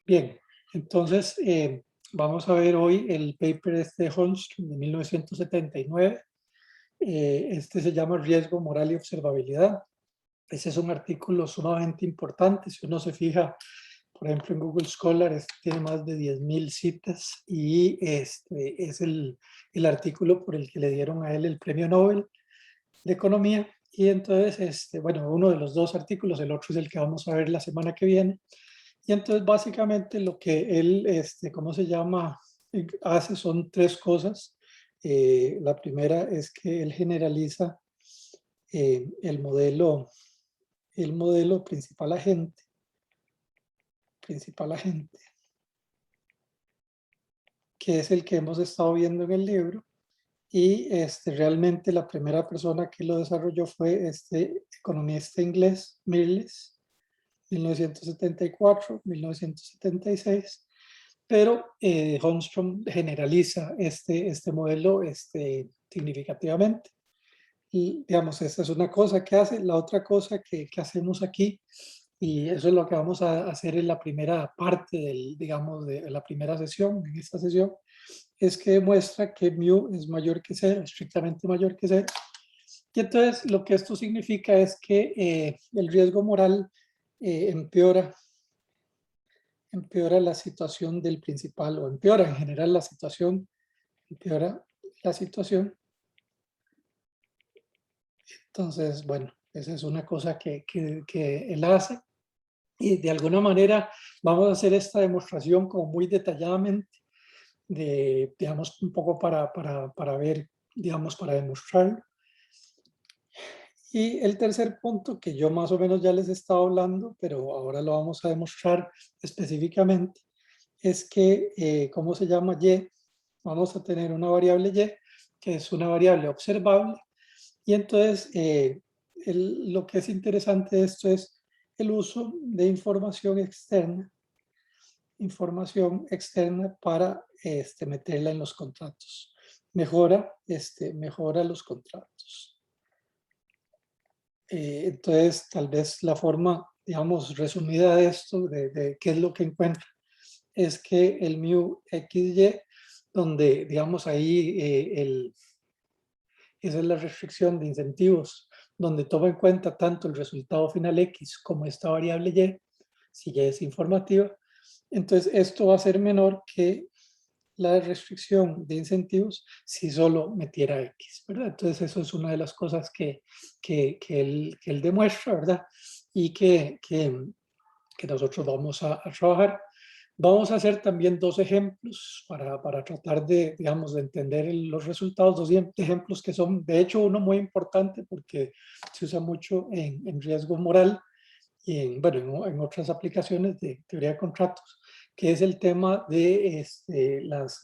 Bien, entonces vamos a ver hoy el paper de Holmstrom de 1979. Este se llama Riesgo, Moral y Observabilidad. Ese es un artículo sumamente importante. Si uno se fija, por ejemplo, en Google Scholar, este tiene más de 10.000 citas y este es el artículo por el que le dieron a él el premio Nobel de Economía. Y entonces, bueno, uno de los dos artículos, el otro es el que vamos a ver la semana que viene. Y entonces básicamente lo que él, ¿cómo se llama? Hace son tres cosas. La primera es que él generaliza el modelo principal agente, que es el que hemos estado viendo en el libro. Y realmente la primera persona que lo desarrolló fue este economista inglés, Mirrlees, 1974, 1976. Pero Holmstrom generaliza este modelo significativamente. Y digamos, esta es una cosa que hace. La otra cosa que hacemos aquí, y eso es lo que vamos a hacer en la primera parte digamos, de la primera sesión, en esta sesión, es que demuestra que mu es mayor que cero, estrictamente mayor que cero. Y entonces lo que esto significa es que el riesgo moral empeora la situación del principal, o empeora en general la situación, empeora la situación. Entonces, bueno, esa es una cosa que él hace, y de alguna manera vamos a hacer esta demostración como muy detalladamente, digamos, un poco para ver, digamos, para demostrarlo. Y el tercer punto que yo más o menos ya les he estado hablando, pero ahora lo vamos a demostrar específicamente, es que, ¿cómo se llama? Y. Vamos a tener una variable y, que es una variable observable. Y entonces, lo que es interesante de esto es el uso de información externa para meterla en los contratos. Mejora los contratos. Entonces, tal vez la forma, digamos, resumida de esto, de qué es lo que encuentra, es que el mu XY, donde, digamos, ahí esa es la restricción de incentivos, donde toma en cuenta tanto el resultado final X como esta variable Y, si Y es informativa. Entonces, esto va a ser menor que la restricción de incentivos si solo metiera X, ¿verdad? Entonces, eso es una de las cosas que él demuestra, ¿verdad? Y que nosotros vamos a trabajar. Vamos a hacer también dos ejemplos para tratar de, digamos, de entender los resultados, dos ejemplos que son, de hecho, uno muy importante porque se usa mucho en riesgo moral y bueno, en otras aplicaciones de teoría de contratos, que es el tema de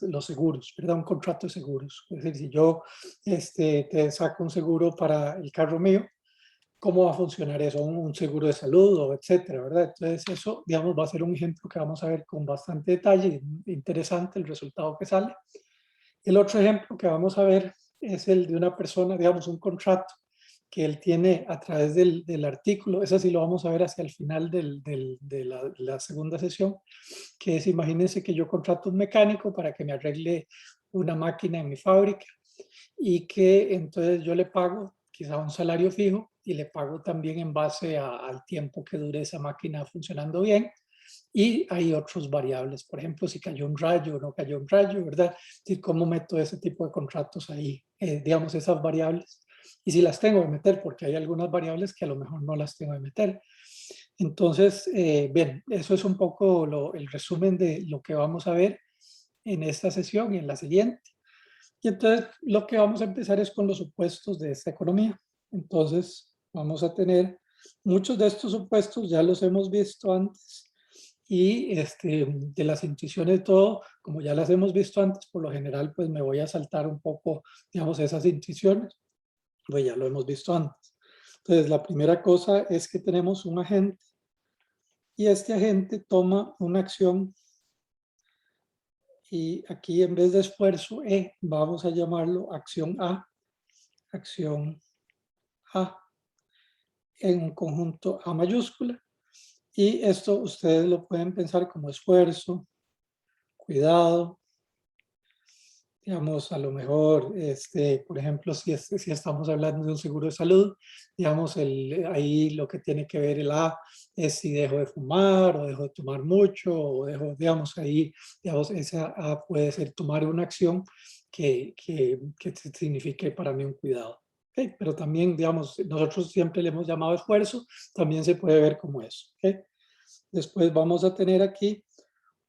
los seguros, ¿verdad? Un contrato de seguros. Es decir, si yo te saco un seguro para el carro mío, cómo va a funcionar eso, un seguro de salud, o etcétera, ¿verdad? Entonces eso, digamos, va a ser un ejemplo que vamos a ver con bastante detalle, interesante el resultado que sale. El otro ejemplo que vamos a ver es el de una persona, digamos, un contrato que él tiene a través del artículo, eso sí lo vamos a ver hacia el final de la segunda sesión, que es, imagínense que yo contrato un mecánico para que me arregle una máquina en mi fábrica, y que entonces yo le pago quizá un salario fijo y le pago también en base al tiempo que dure esa máquina funcionando bien. Y hay otros variables, por ejemplo, si cayó un rayo o no cayó un rayo, ¿verdad? Y cómo meto ese tipo de contratos ahí, digamos, esas variables. Y si las tengo que meter, porque hay algunas variables que a lo mejor no las tengo que meter. Entonces, bien, eso es un poco el resumen de lo que vamos a ver en esta sesión y en la siguiente. Y entonces lo que vamos a empezar es con los supuestos de esta economía. Entonces vamos a tener muchos de estos supuestos, ya los hemos visto antes, y de las intuiciones, todo, como ya las hemos visto antes, por lo general pues me voy a saltar un poco, digamos, esas intuiciones, pues ya lo hemos visto antes. Entonces la primera cosa es que tenemos un agente, y este agente toma una acción, y aquí en vez de esfuerzo E, vamos a llamarlo acción A, acción A en un conjunto A mayúscula, Y esto ustedes lo pueden pensar como esfuerzo, cuidado, digamos, a lo mejor, por ejemplo, si estamos hablando de un seguro de salud, digamos, ahí lo que tiene que ver el A es si dejo de fumar o dejo de tomar mucho o dejo, digamos, ahí, digamos, esa A puede ser tomar una acción que signifique para mí un cuidado. ¿Ok? Pero también, digamos, nosotros siempre le hemos llamado esfuerzo, también se puede ver como eso. ¿Ok? Después vamos a tener aquí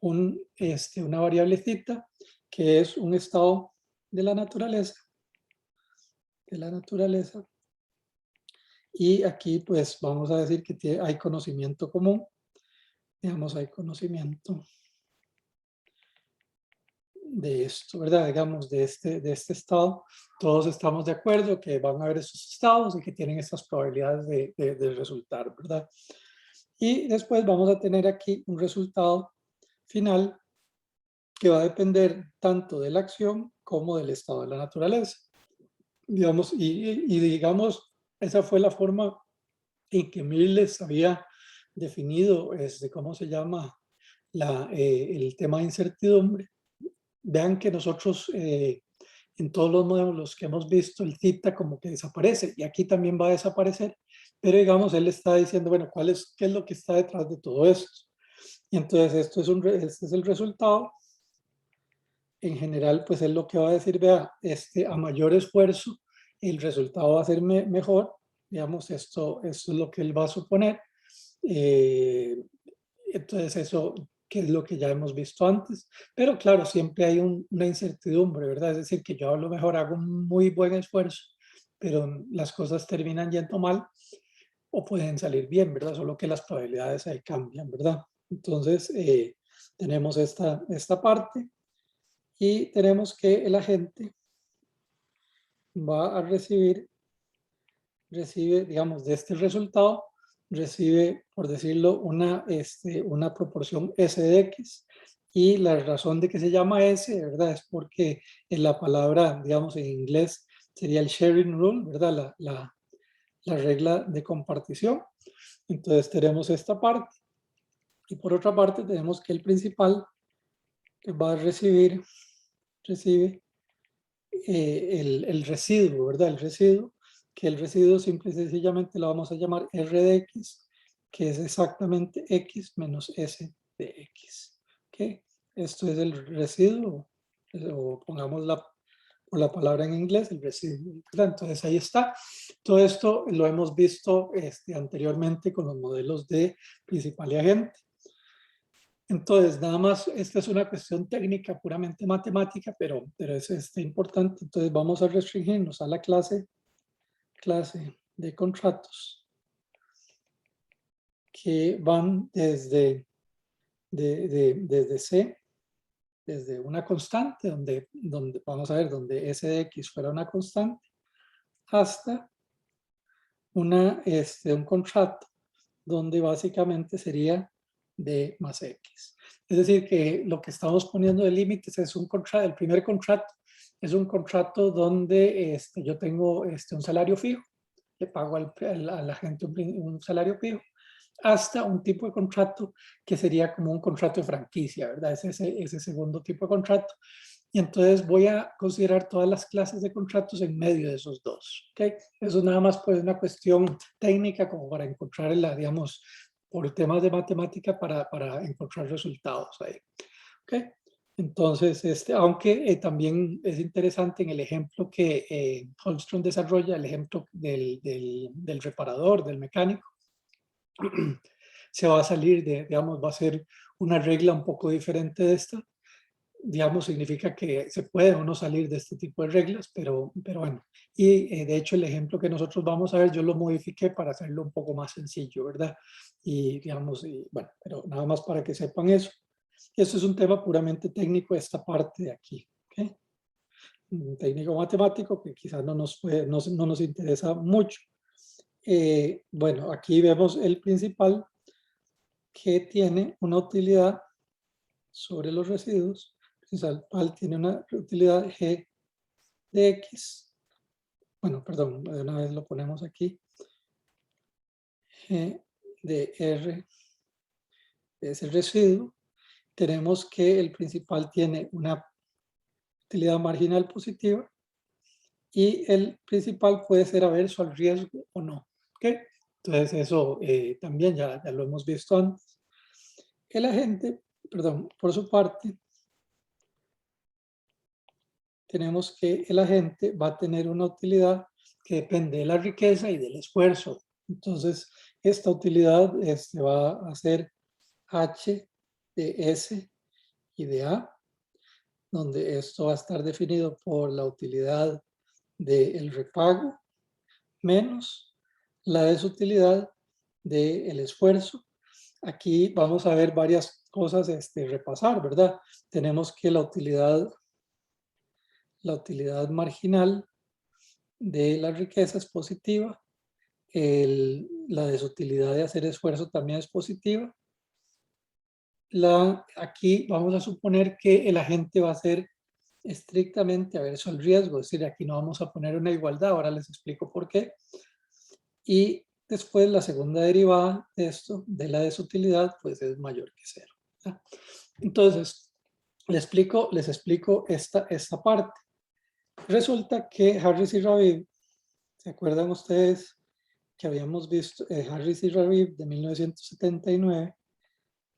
una variablecita que es un estado de la naturaleza, y aquí pues vamos a decir que hay conocimiento común, digamos, hay conocimiento de esto, ¿verdad? Digamos, de este estado, todos estamos de acuerdo que van a haber esos estados y que tienen estas probabilidades de resultar, ¿verdad? Y después vamos a tener aquí un resultado final que va a depender tanto de la acción como del estado de la naturaleza. Digamos, y digamos, esa fue la forma en que Miles había definido, ¿cómo se llama? El tema de incertidumbre. Vean que nosotros en todos los modelos que hemos visto, el theta como que desaparece, y aquí también va a desaparecer, pero digamos, él está diciendo, bueno, ¿qué es lo que está detrás de todo esto? Y entonces este es el resultado. En general, pues es lo que va a decir, vea, a mayor esfuerzo, el resultado va a ser mejor. Digamos, esto es lo que él va a suponer. Eh, entonces, eso que es lo que ya hemos visto antes. Pero claro, siempre hay una incertidumbre, ¿verdad? Es decir, que yo a lo mejor hago un muy buen esfuerzo, pero las cosas terminan yendo mal o pueden salir bien, ¿verdad? Solo que las probabilidades ahí cambian, ¿verdad? Entonces, tenemos esta parte. Y tenemos que el agente va a recibe, digamos, de este resultado, recibe, por decirlo, una proporción S de X. Y la razón de que se llama S, ¿verdad? Es porque en la palabra, digamos, en inglés sería el sharing rule, ¿verdad? La regla de compartición. Entonces tenemos esta parte. Y por otra parte tenemos que el principal va a recibe el residuo, ¿verdad? El residuo, que el residuo simple y sencillamente lo vamos a llamar R de X, que es exactamente X menos S de X. ¿Ok? Esto es el residuo, o pongamos por la palabra en inglés, el residuo, ¿verdad? Entonces ahí está. Todo esto lo hemos visto anteriormente con los modelos de principal y agente. Entonces, nada más, esta es una cuestión técnica, puramente matemática, pero es importante. Entonces, vamos a restringirnos a la clase de contratos que van desde C, desde una constante, donde vamos a ver, donde S de X fuera una constante, hasta un contrato donde básicamente sería D más X. Es decir, que lo que estamos poniendo de límites es un contrato, el primer contrato es un contrato donde yo tengo un salario fijo, le pago a la gente un salario fijo, hasta un tipo de contrato que sería como un contrato de franquicia, ¿verdad? Es ese segundo tipo de contrato. Y entonces voy a considerar todas las clases de contratos en medio de esos dos. ¿Ok? Eso es nada más pues una cuestión técnica como para encontrar, digamos, por temas de matemática para encontrar resultados ahí. ¿Ok? Entonces, aunque también es interesante en el ejemplo que Holmström desarrolla, el ejemplo del reparador, del mecánico, se va a salir digamos, va a ser una regla un poco diferente de esta. Digamos, significa que se puede o no salir de este tipo de reglas, pero bueno. Y de hecho el ejemplo que nosotros vamos a ver, yo lo modifiqué para hacerlo un poco más sencillo, ¿verdad? Y digamos, bueno, pero nada más para que sepan eso. Eso es un tema puramente técnico, esta parte de aquí, ¿ok? Un técnico matemático que quizás no nos interesa mucho. Bueno, aquí vemos el principal que tiene una utilidad sobre los residuos. El principal tiene una utilidad G de X. Bueno, perdón, de una vez lo ponemos aquí. G de R es el residuo. Tenemos que el principal tiene una utilidad marginal positiva y el principal puede ser averso al riesgo o no. ¿Okay? Entonces eso también ya lo hemos visto antes. El agente, perdón, por su parte, tenemos que el agente va a tener una utilidad que depende de la riqueza y del esfuerzo. Entonces, esta utilidad va a ser H de S y de A, donde esto va a estar definido por la utilidad del repago menos la desutilidad del esfuerzo. Aquí vamos a ver varias cosas repasar, ¿verdad? Tenemos que la utilidad marginal de la riqueza es positiva, la desutilidad de hacer esfuerzo también es positiva. Aquí vamos a suponer que el agente va a ser estrictamente averso al riesgo, es decir, aquí no vamos a poner una igualdad, ahora les explico por qué. Y después la segunda derivada de esto, de la desutilidad, pues es mayor que cero. ¿Ya? Entonces, les explico esta parte. Resulta que Harris y Raviv, ¿se acuerdan ustedes que habíamos visto Harris y Raviv de 1979?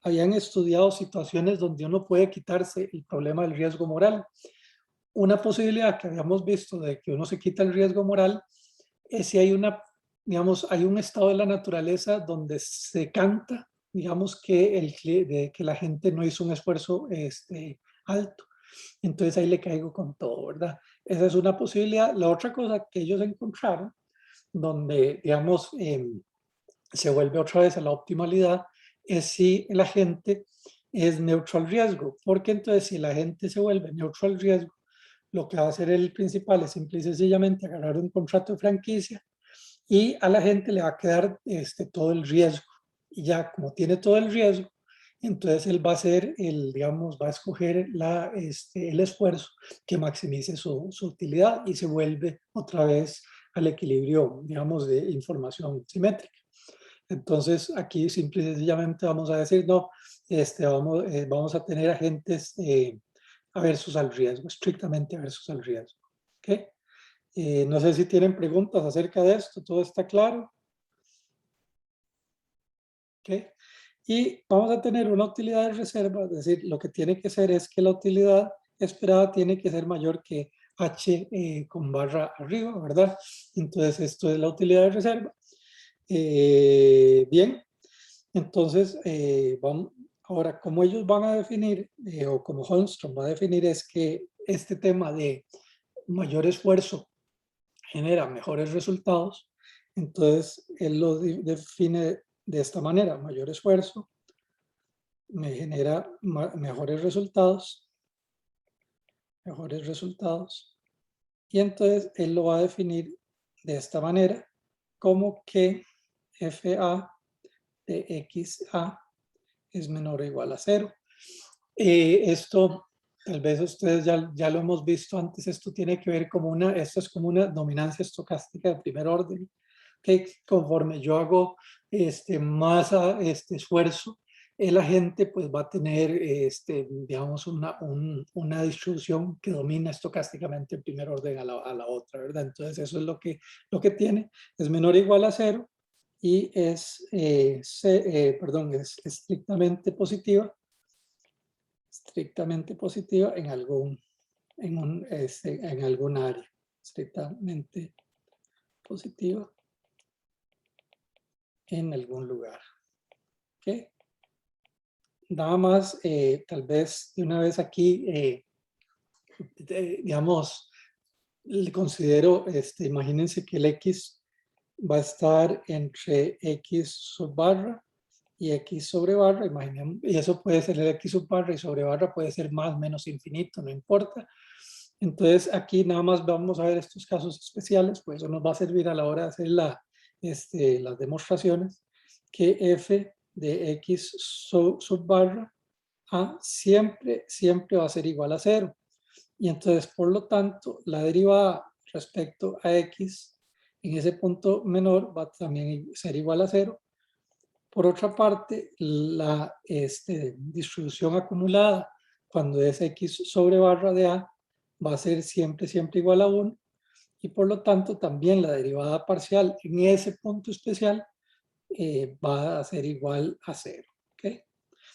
Habían estudiado situaciones donde uno puede quitarse el problema del riesgo moral. Una posibilidad que habíamos visto de que uno se quita el riesgo moral es si hay hay un estado de la naturaleza donde se canta, digamos, que la gente no hizo un esfuerzo alto. Entonces ahí le caigo con todo, ¿verdad? Esa es una posibilidad. La otra cosa que ellos encontraron, donde, digamos, se vuelve otra vez a la optimalidad, es si el agente es neutro al riesgo, porque entonces si la gente se vuelve neutro al riesgo, lo que va a hacer el principal es simple y sencillamente agarrar un contrato de franquicia y a la gente le va a quedar todo el riesgo. Y ya como tiene todo el riesgo, entonces él va a hacer digamos, va a escoger el esfuerzo que maximice su utilidad y se vuelve otra vez al equilibrio, digamos, de información simétrica. Entonces, aquí simple y sencillamente vamos a decir, no, vamos a tener agentes aversos al riesgo, estrictamente aversos al riesgo. ¿Okay? No sé si tienen preguntas acerca de esto, ¿todo está claro? ¿Okay? Y vamos a tener una utilidad de reserva, es decir, lo que tiene que ser es que la utilidad esperada tiene que ser mayor que H con barra arriba, ¿verdad? Entonces, esto es la utilidad de reserva. Bien, entonces, ahora, como ellos van a definir, o como Holmstrom va a definir, es que este tema de mayor esfuerzo genera mejores resultados. Entonces, él lo define de esta manera: mayor esfuerzo me genera mejores resultados. Y entonces, él lo va a definir de esta manera, como que FA de XA es menor o igual a 0. Esto, tal vez ustedes ya lo hemos visto antes, esto tiene que ver esto es como una dominancia estocástica de primer orden, que conforme yo hago más esfuerzo, el agente pues va a tener, digamos, una distribución que domina estocásticamente en primer orden a la otra, ¿verdad? Entonces eso es lo que tiene, es menor o igual a 0 y es estrictamente positiva en algún área, estrictamente positiva en algún lugar. ¿Okay? Nada más, tal vez de una vez aquí, digamos, le considero, imagínense que el X va a estar entre X sub barra y X sobre barra, imaginemos, y eso puede ser el X sub barra y sobre barra puede ser más, menos infinito, no importa. Entonces aquí nada más vamos a ver estos casos especiales, pues eso nos va a servir a la hora de hacer las demostraciones, que f de x sub barra a siempre va a ser igual a 0. Y entonces, por lo tanto, la derivada respecto a x en ese punto menor va a también ser igual a 0. Por otra parte, la distribución acumulada, cuando es X sobre barra de A, va a ser siempre igual a 1, y por lo tanto también la derivada parcial en ese punto especial va a ser igual a 0. ¿Okay?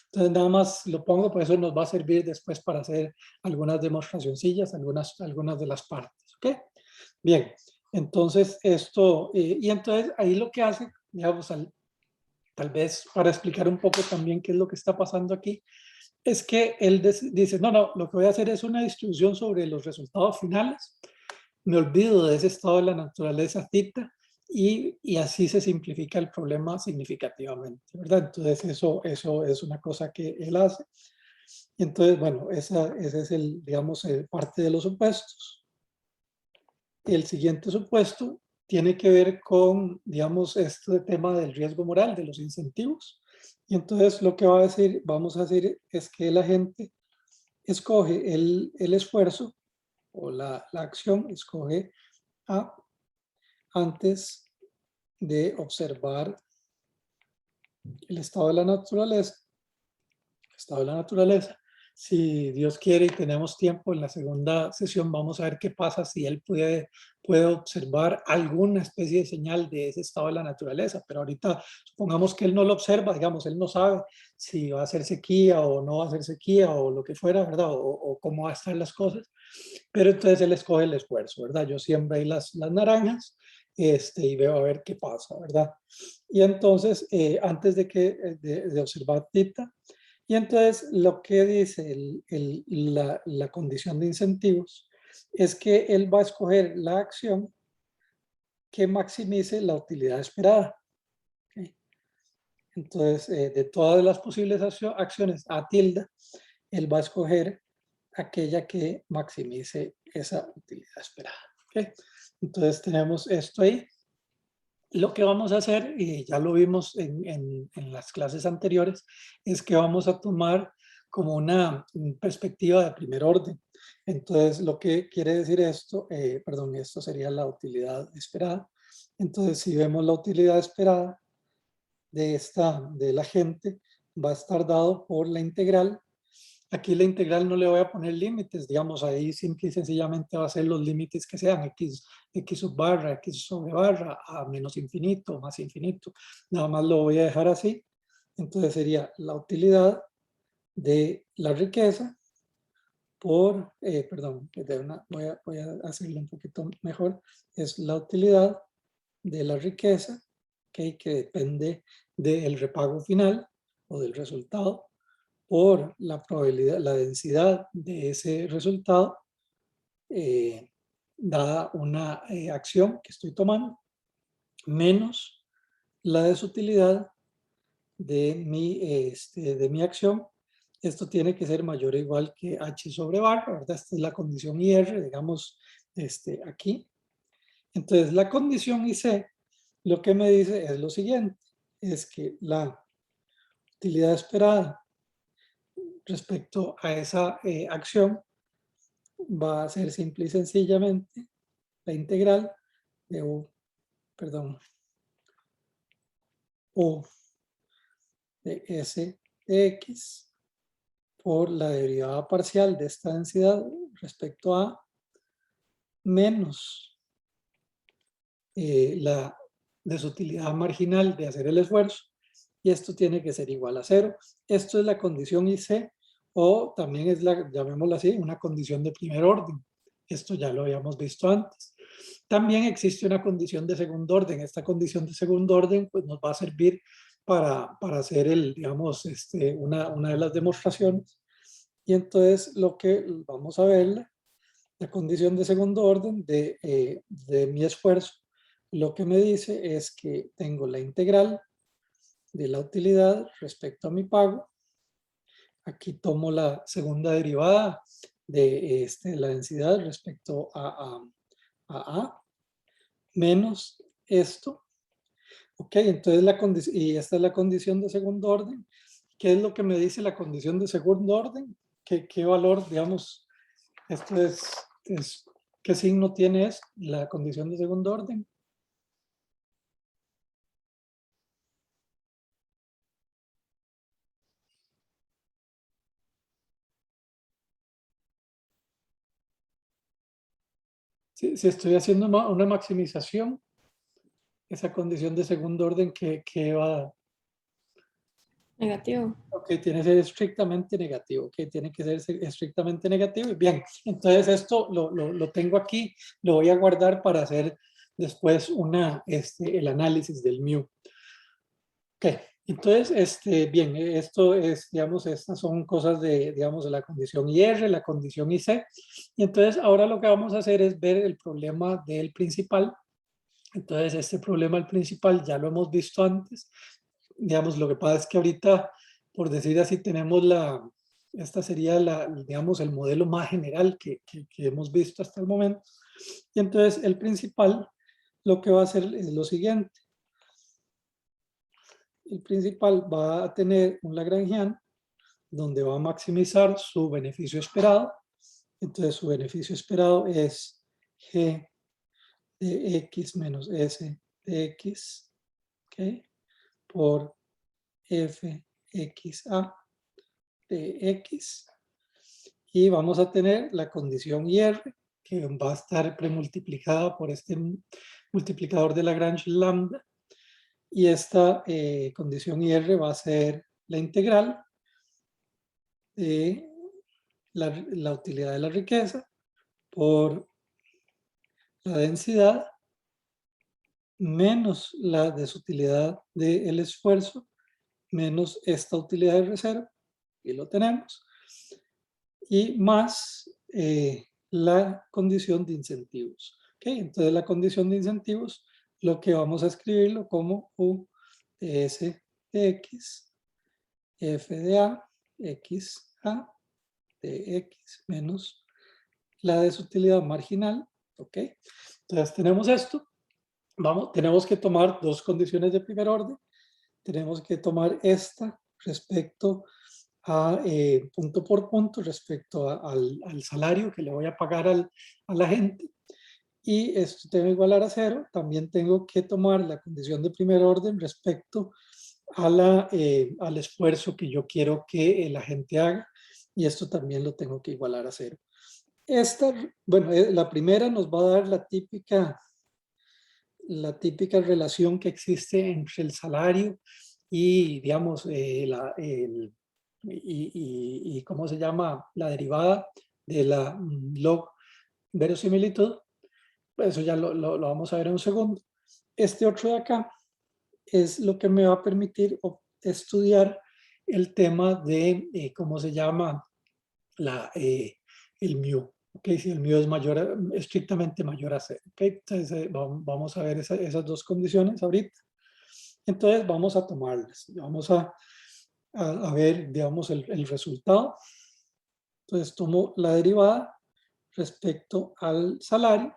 Entonces nada más lo pongo, por eso nos va a servir después para hacer algunas demostracioncillas, algunas de las partes. ¿Okay? Bien, entonces esto, y entonces ahí lo que hace, digamos, tal vez para explicar un poco también qué es lo que está pasando aquí, es que él dice, no, lo que voy a hacer es una distribución sobre los resultados finales, me olvido de ese estado de la naturaleza θ y así se simplifica el problema significativamente, ¿verdad? Entonces eso es una cosa que él hace. Y entonces, bueno, ese es el, digamos, parte de los supuestos. El siguiente supuesto tiene que ver con, digamos, este tema del riesgo moral, de los incentivos. Y entonces lo que vamos a hacer es que la gente escoge el esfuerzo o la acción, escoge A antes de observar el estado de la naturaleza. Estado de la naturaleza. Si Dios quiere y tenemos tiempo, en la segunda sesión vamos a ver qué pasa si él puede observar alguna especie de señal de ese estado de la naturaleza. Pero ahorita supongamos que él no lo observa, digamos, él no sabe si va a ser sequía o no va a ser sequía o lo que fuera, ¿verdad? O cómo va a estar las cosas. Pero entonces él escoge el esfuerzo, ¿verdad? Yo siembro ahí las naranjas y veo a ver qué pasa, ¿verdad? Y entonces, antes de observar Tita, y entonces lo que dice la condición de incentivos es que él va a escoger la acción que maximice la utilidad esperada. ¿Okay? Entonces, de todas las posibles acciones a tilde, él va a escoger aquella que maximice esa utilidad esperada. ¿Okay? Entonces tenemos esto ahí. Lo que vamos a hacer, y ya lo vimos en las clases anteriores, es que vamos a tomar como una perspectiva de primer orden. Entonces, lo que quiere decir esto, perdón, esto sería la utilidad esperada. Entonces, si vemos la utilidad esperada de la gente, va a estar dado por la integral. Aquí la integral no le voy a poner límites, digamos, ahí simple y sencillamente va a ser los límites que sean x sub barra, x sobre barra, a menos infinito, más infinito. Nada más lo voy a dejar así. Entonces sería la utilidad de la riqueza por, perdón, voy a hacerlo un poquito mejor, es la utilidad de la riqueza, que depende del repago final o del resultado, por la probabilidad, la densidad de ese resultado, dada una acción que estoy tomando, menos la desutilidad de mi acción. Esto tiene que ser mayor o igual que H sobre barra, ¿verdad? Esta es la condición IR, digamos, aquí. Entonces, la condición IC lo que me dice es lo siguiente, es que la utilidad esperada respecto a esa acción va a ser simple y sencillamente la integral de U, perdón, U de S de X por la derivada parcial de esta densidad respecto a menos la desutilidad marginal de hacer el esfuerzo, y esto tiene que ser igual a 0. Esto es la condición IC, o también es llamémoslo así, una condición de primer orden. Esto ya lo habíamos visto antes. También existe una condición de segundo orden. Esta condición de segundo orden pues, nos va a servir para hacer digamos, una de las demostraciones. Y entonces lo que vamos a ver, la condición de segundo orden de mi esfuerzo, lo que me dice es que tengo la integral de la utilidad respecto a mi pago. Aquí tomo la segunda derivada de la densidad respecto a A menos esto. Ok, entonces y esta es la condición de segundo orden. ¿Qué es lo que me dice la condición de segundo orden? ¿Qué valor, digamos, esto qué signo tiene la condición de segundo orden? si estoy haciendo una maximización, esa condición de segundo orden que va a dar. Negativo. Ok, tiene que ser estrictamente negativo, ok, tiene que ser estrictamente negativo. Bien, entonces esto lo tengo aquí, lo voy a guardar para hacer después el análisis del mu. Ok, entonces, bien, esto es, digamos, estas son cosas de, digamos, de la condición IR, la condición IC. Y entonces ahora lo que vamos a hacer es ver el problema del principal. Entonces, este problema del principal ya lo hemos visto antes. Digamos, lo que pasa es que ahorita, por decir así, tenemos esta sería digamos, el modelo más general que hemos visto hasta el momento. Y entonces el principal lo que va a hacer es lo siguiente. El principal va a tener un Lagrangiano donde va a maximizar su beneficio esperado. Entonces su beneficio esperado es G de X menos S de X, ¿ok? Por Fxa de X. Y vamos a tener la condición IR, que va a estar premultiplicada por este multiplicador de Lagrange lambda. Y esta condición IR va a ser la integral de la utilidad de la riqueza por la densidad menos la desutilidad del esfuerzo menos esta utilidad de reserva, y lo tenemos, y más la condición de incentivos. ¿Okay? Entonces la condición de incentivos, lo que vamos a escribirlo como U de S de X, F de A, X A de X menos la desutilidad marginal. ¿Ok? Entonces tenemos esto. Tenemos que tomar dos condiciones de primer orden. Tenemos que tomar esta respecto a punto por punto, respecto al salario que le voy a pagar a la gente. Y esto tengo que igualar a 0. También tengo que tomar la condición de primer orden respecto al esfuerzo que yo quiero que la gente haga. Y esto también lo tengo que igualar a 0. Bueno, la primera nos va a dar la típica relación que existe entre el salario y, digamos, ¿cómo se llama? La derivada de la log verosimilitud. Eso ya lo vamos a ver en un segundo. Este otro de acá es lo que me va a permitir estudiar el tema de, ¿cómo se llama? El mu. Okay, si el mu es estrictamente mayor a 0. Okay, entonces vamos a ver esas dos condiciones ahorita. Entonces vamos a tomarlas. Vamos a ver, digamos, el resultado. Entonces tomo la derivada respecto al salario.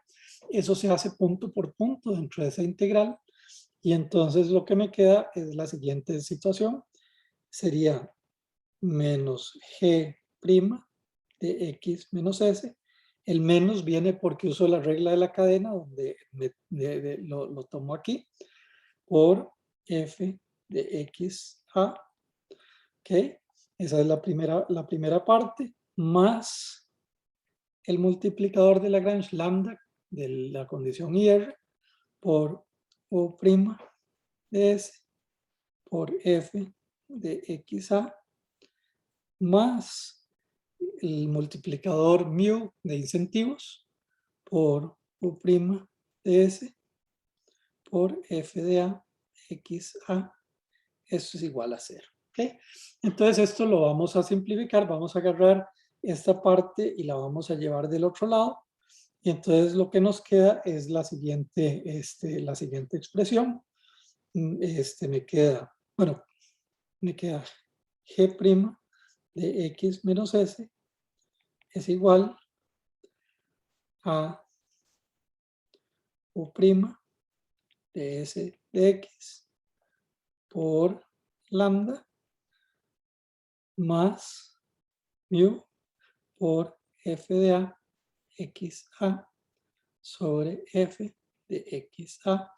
Eso se hace punto por punto dentro de esa integral. Y entonces lo que me queda es la siguiente situación. Sería menos G' de X menos S. El menos viene porque uso la regla de la cadena, donde lo tomo aquí, por F de X A. ¿Ok? Esa es la primera parte, más el multiplicador de Lagrange lambda de la condición IR por O' de S por F de XA más el multiplicador mu de incentivos por U' de S por F de A XA. Esto es igual a 0. ¿Okay? Entonces esto lo vamos a simplificar. Vamos a agarrar esta parte y la vamos a llevar del otro lado. Y entonces lo que nos queda es la siguiente expresión. Me queda, bueno, me queda G' de X menos S es igual a U' de S de X por lambda más mu por F de A XA sobre F de XA.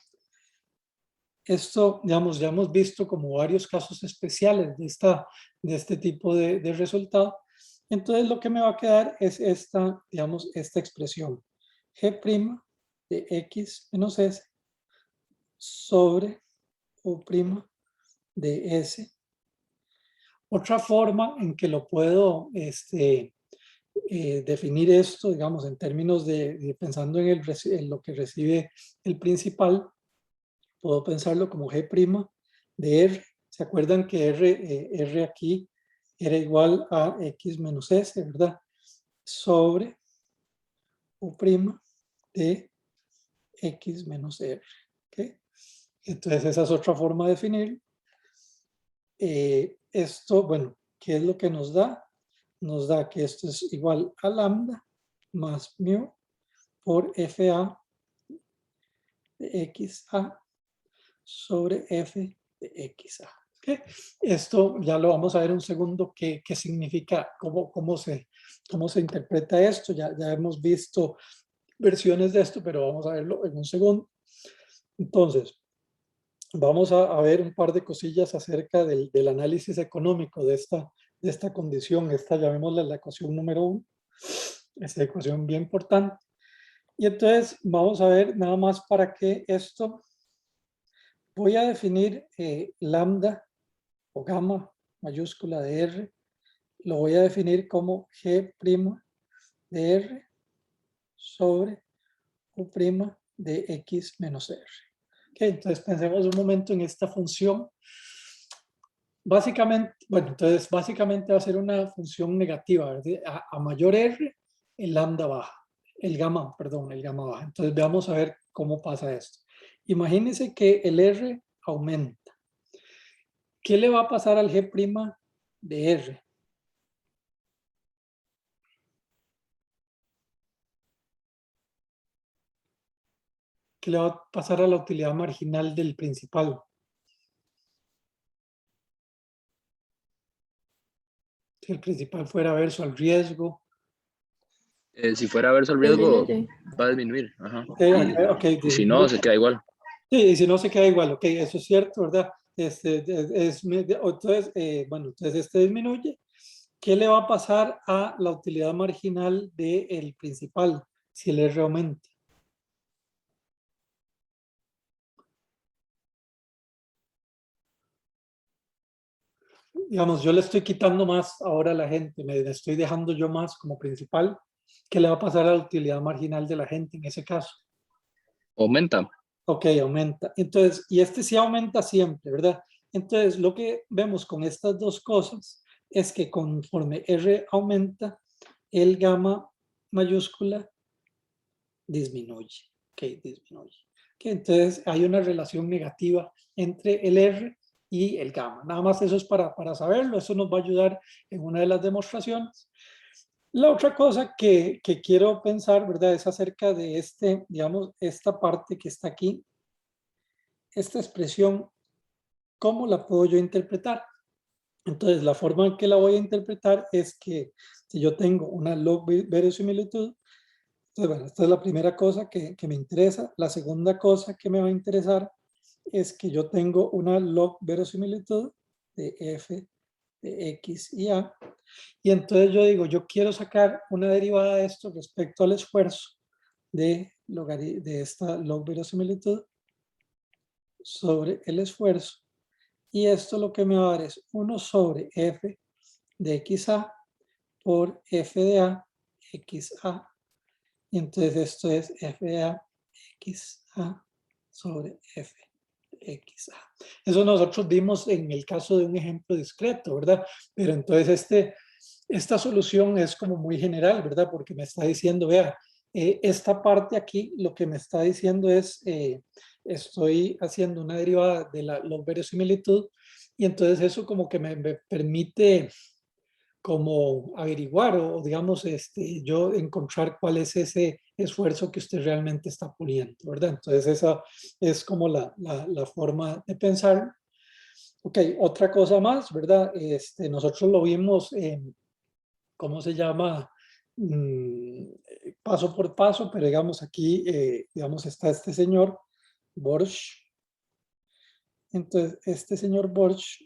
Esto, digamos, ya hemos visto como varios casos especiales de este tipo de resultado. Entonces lo que me va a quedar es esta expresión. G' de X menos S sobre U' de S. Otra forma en que lo puedo definir esto, digamos, en términos de pensando en lo que recibe el principal, puedo pensarlo como G' de R. ¿Se acuerdan que R aquí era igual a X menos S, verdad? Sobre U' de X menos R. ¿Okay? Entonces esa es otra forma de definir. Esto, bueno, ¿qué es lo que nos da? Nos da que esto es igual a lambda más mu por FA de XA sobre F de XA. ¿Okay? Esto ya lo vamos a ver un segundo qué significa, cómo se interpreta esto. Ya hemos visto versiones de esto, pero vamos a verlo en un segundo. Entonces, vamos a ver un par de cosillas acerca del análisis económico de esta condición. Esta llamémosla la ecuación número 1. Esta ecuación bien importante. Y entonces vamos a ver nada más para que esto, voy a definir lambda o gamma mayúscula de R, lo voy a definir como G' de R sobre U' de X menos R. Okay, entonces pensemos un momento en esta función. Básicamente, bueno, entonces básicamente va a ser una función negativa, ¿verdad? A mayor R, el lambda baja, el gamma baja. Entonces veamos a ver cómo pasa esto. Imagínense que el R aumenta. ¿Qué le va a pasar al G' de R? ¿Qué le va a pasar a la utilidad marginal del principal? Si el principal fuera verso al riesgo. Si fuera verso al riesgo, va a disminuir. Ajá. Okay, Y si no, se queda igual. Sí, y si no se queda igual, ok, eso es cierto, ¿verdad? Entonces, bueno, entonces este disminuye. ¿Qué le va a pasar a la utilidad marginal del principal si el R aumenta? Digamos, yo le estoy quitando más ahora a la gente, me estoy dejando yo más como principal. ¿Qué le va a pasar a la utilidad marginal de la gente en ese caso? Aumenta. Ok, aumenta. Entonces, y este sí aumenta siempre, ¿verdad? Entonces, lo que vemos con estas dos cosas es que conforme R aumenta, el gamma mayúscula disminuye. Ok, disminuye. Okay, entonces, hay una relación negativa entre el R y el gamma. Nada más eso es para saberlo. Eso nos va a ayudar en una de las demostraciones. La otra cosa que quiero pensar, ¿verdad? Es acerca de digamos, esta parte que está aquí. Esta expresión, ¿cómo la puedo yo interpretar? Entonces, la forma en que la voy a interpretar es que si yo tengo una log verosimilitud, entonces, bueno, esta es la primera cosa que me interesa. La segunda cosa que me va a interesar es que yo tengo una log verosimilitud de f de x y a. Y entonces yo digo, yo quiero sacar una derivada de esto respecto al esfuerzo de esta log verosimilitud sobre el esfuerzo. Y esto lo que me va a dar es 1 sobre f de xa por f de a xa. Y entonces esto es f de a xa sobre f de xa. Eso nosotros vimos en el caso de un ejemplo discreto, ¿verdad? Pero entonces esta solución es como muy general, ¿verdad? Porque me está diciendo, vea, esta parte aquí lo que me está diciendo es, estoy haciendo una derivada de la verosimilitud y entonces eso como que me permite como averiguar o digamos yo encontrar cuál es ese esfuerzo que usted realmente está poniendo, ¿verdad? Entonces esa es como la forma de pensar. Ok, otra cosa más, ¿verdad? Nosotros lo vimos en, ¿cómo se llama? Paso por paso, pero digamos aquí, digamos, está este señor Borch. Entonces, este señor Borch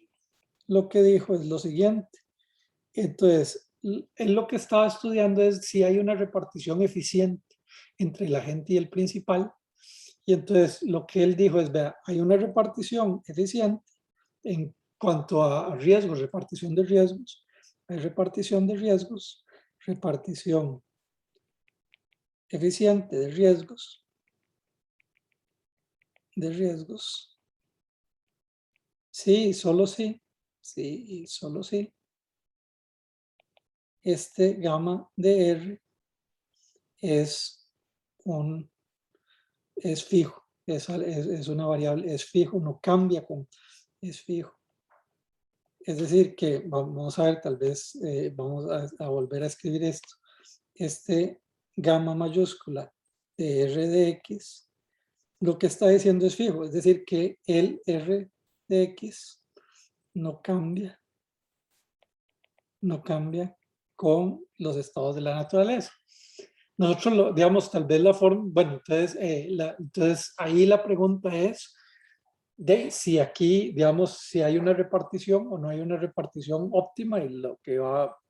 lo que dijo es lo siguiente. Entonces, él lo que estaba estudiando es si hay una repartición eficiente entre el agente y el principal. Y entonces lo que él dijo es, vea, hay una repartición eficiente en cuanto a riesgos, repartición de riesgos. Hay repartición de riesgos, repartición eficiente de riesgos, sí, solo sí, sí, y solo sí. Este gamma de R es fijo, es una variable, es fijo, no cambia es fijo. Es decir, que vamos a ver, tal vez vamos a volver a escribir esto. Este gamma mayúscula de R de X, lo que está diciendo es fijo, es decir, que el R de X no cambia con los estados de la naturaleza. Nosotros, digamos, tal vez la forma, bueno, entonces, entonces ahí la pregunta es de si aquí, digamos, si hay una repartición o no hay una repartición óptima, y lo que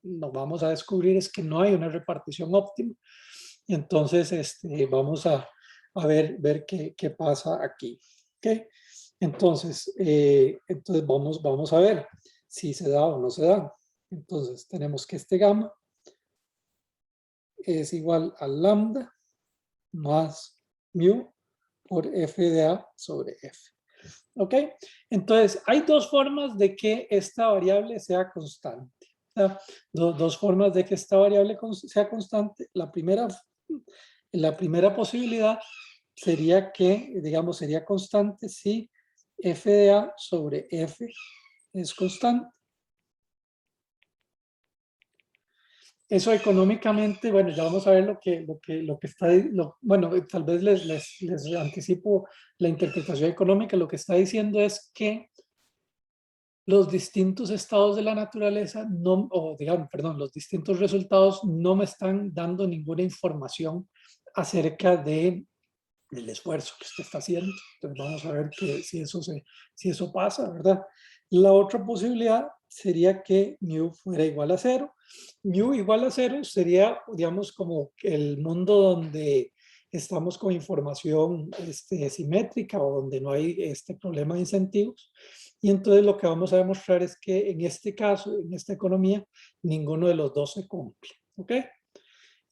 nos vamos a descubrir es que no hay una repartición óptima. Y entonces vamos a ver qué pasa aquí. ¿Okay? Entonces, entonces vamos a ver si se da o no se da. Entonces tenemos que este gamma es igual a lambda más mu por f de a sobre f. ¿Ok? Entonces, hay dos formas de que esta variable sea constante. Dos formas de que esta variable sea constante. La primera posibilidad sería que, digamos, sería constante si f de a sobre f es constante. Eso económicamente, bueno, ya vamos a ver lo que está, bueno, tal vez les anticipo la interpretación económica. Lo que está diciendo es que los distintos estados de la naturaleza, no, o digamos, perdón, los distintos resultados no me están dando ninguna información acerca del esfuerzo que usted está haciendo. Entonces vamos a ver si eso pasa, ¿verdad? La otra posibilidad sería que mu fuera igual a 0. Mu igual a 0 sería, digamos, como el mundo donde estamos con información simétrica o donde no hay este problema de incentivos. Y entonces lo que vamos a demostrar es que en este caso, en esta economía, ninguno de los dos se cumple. ¿Ok?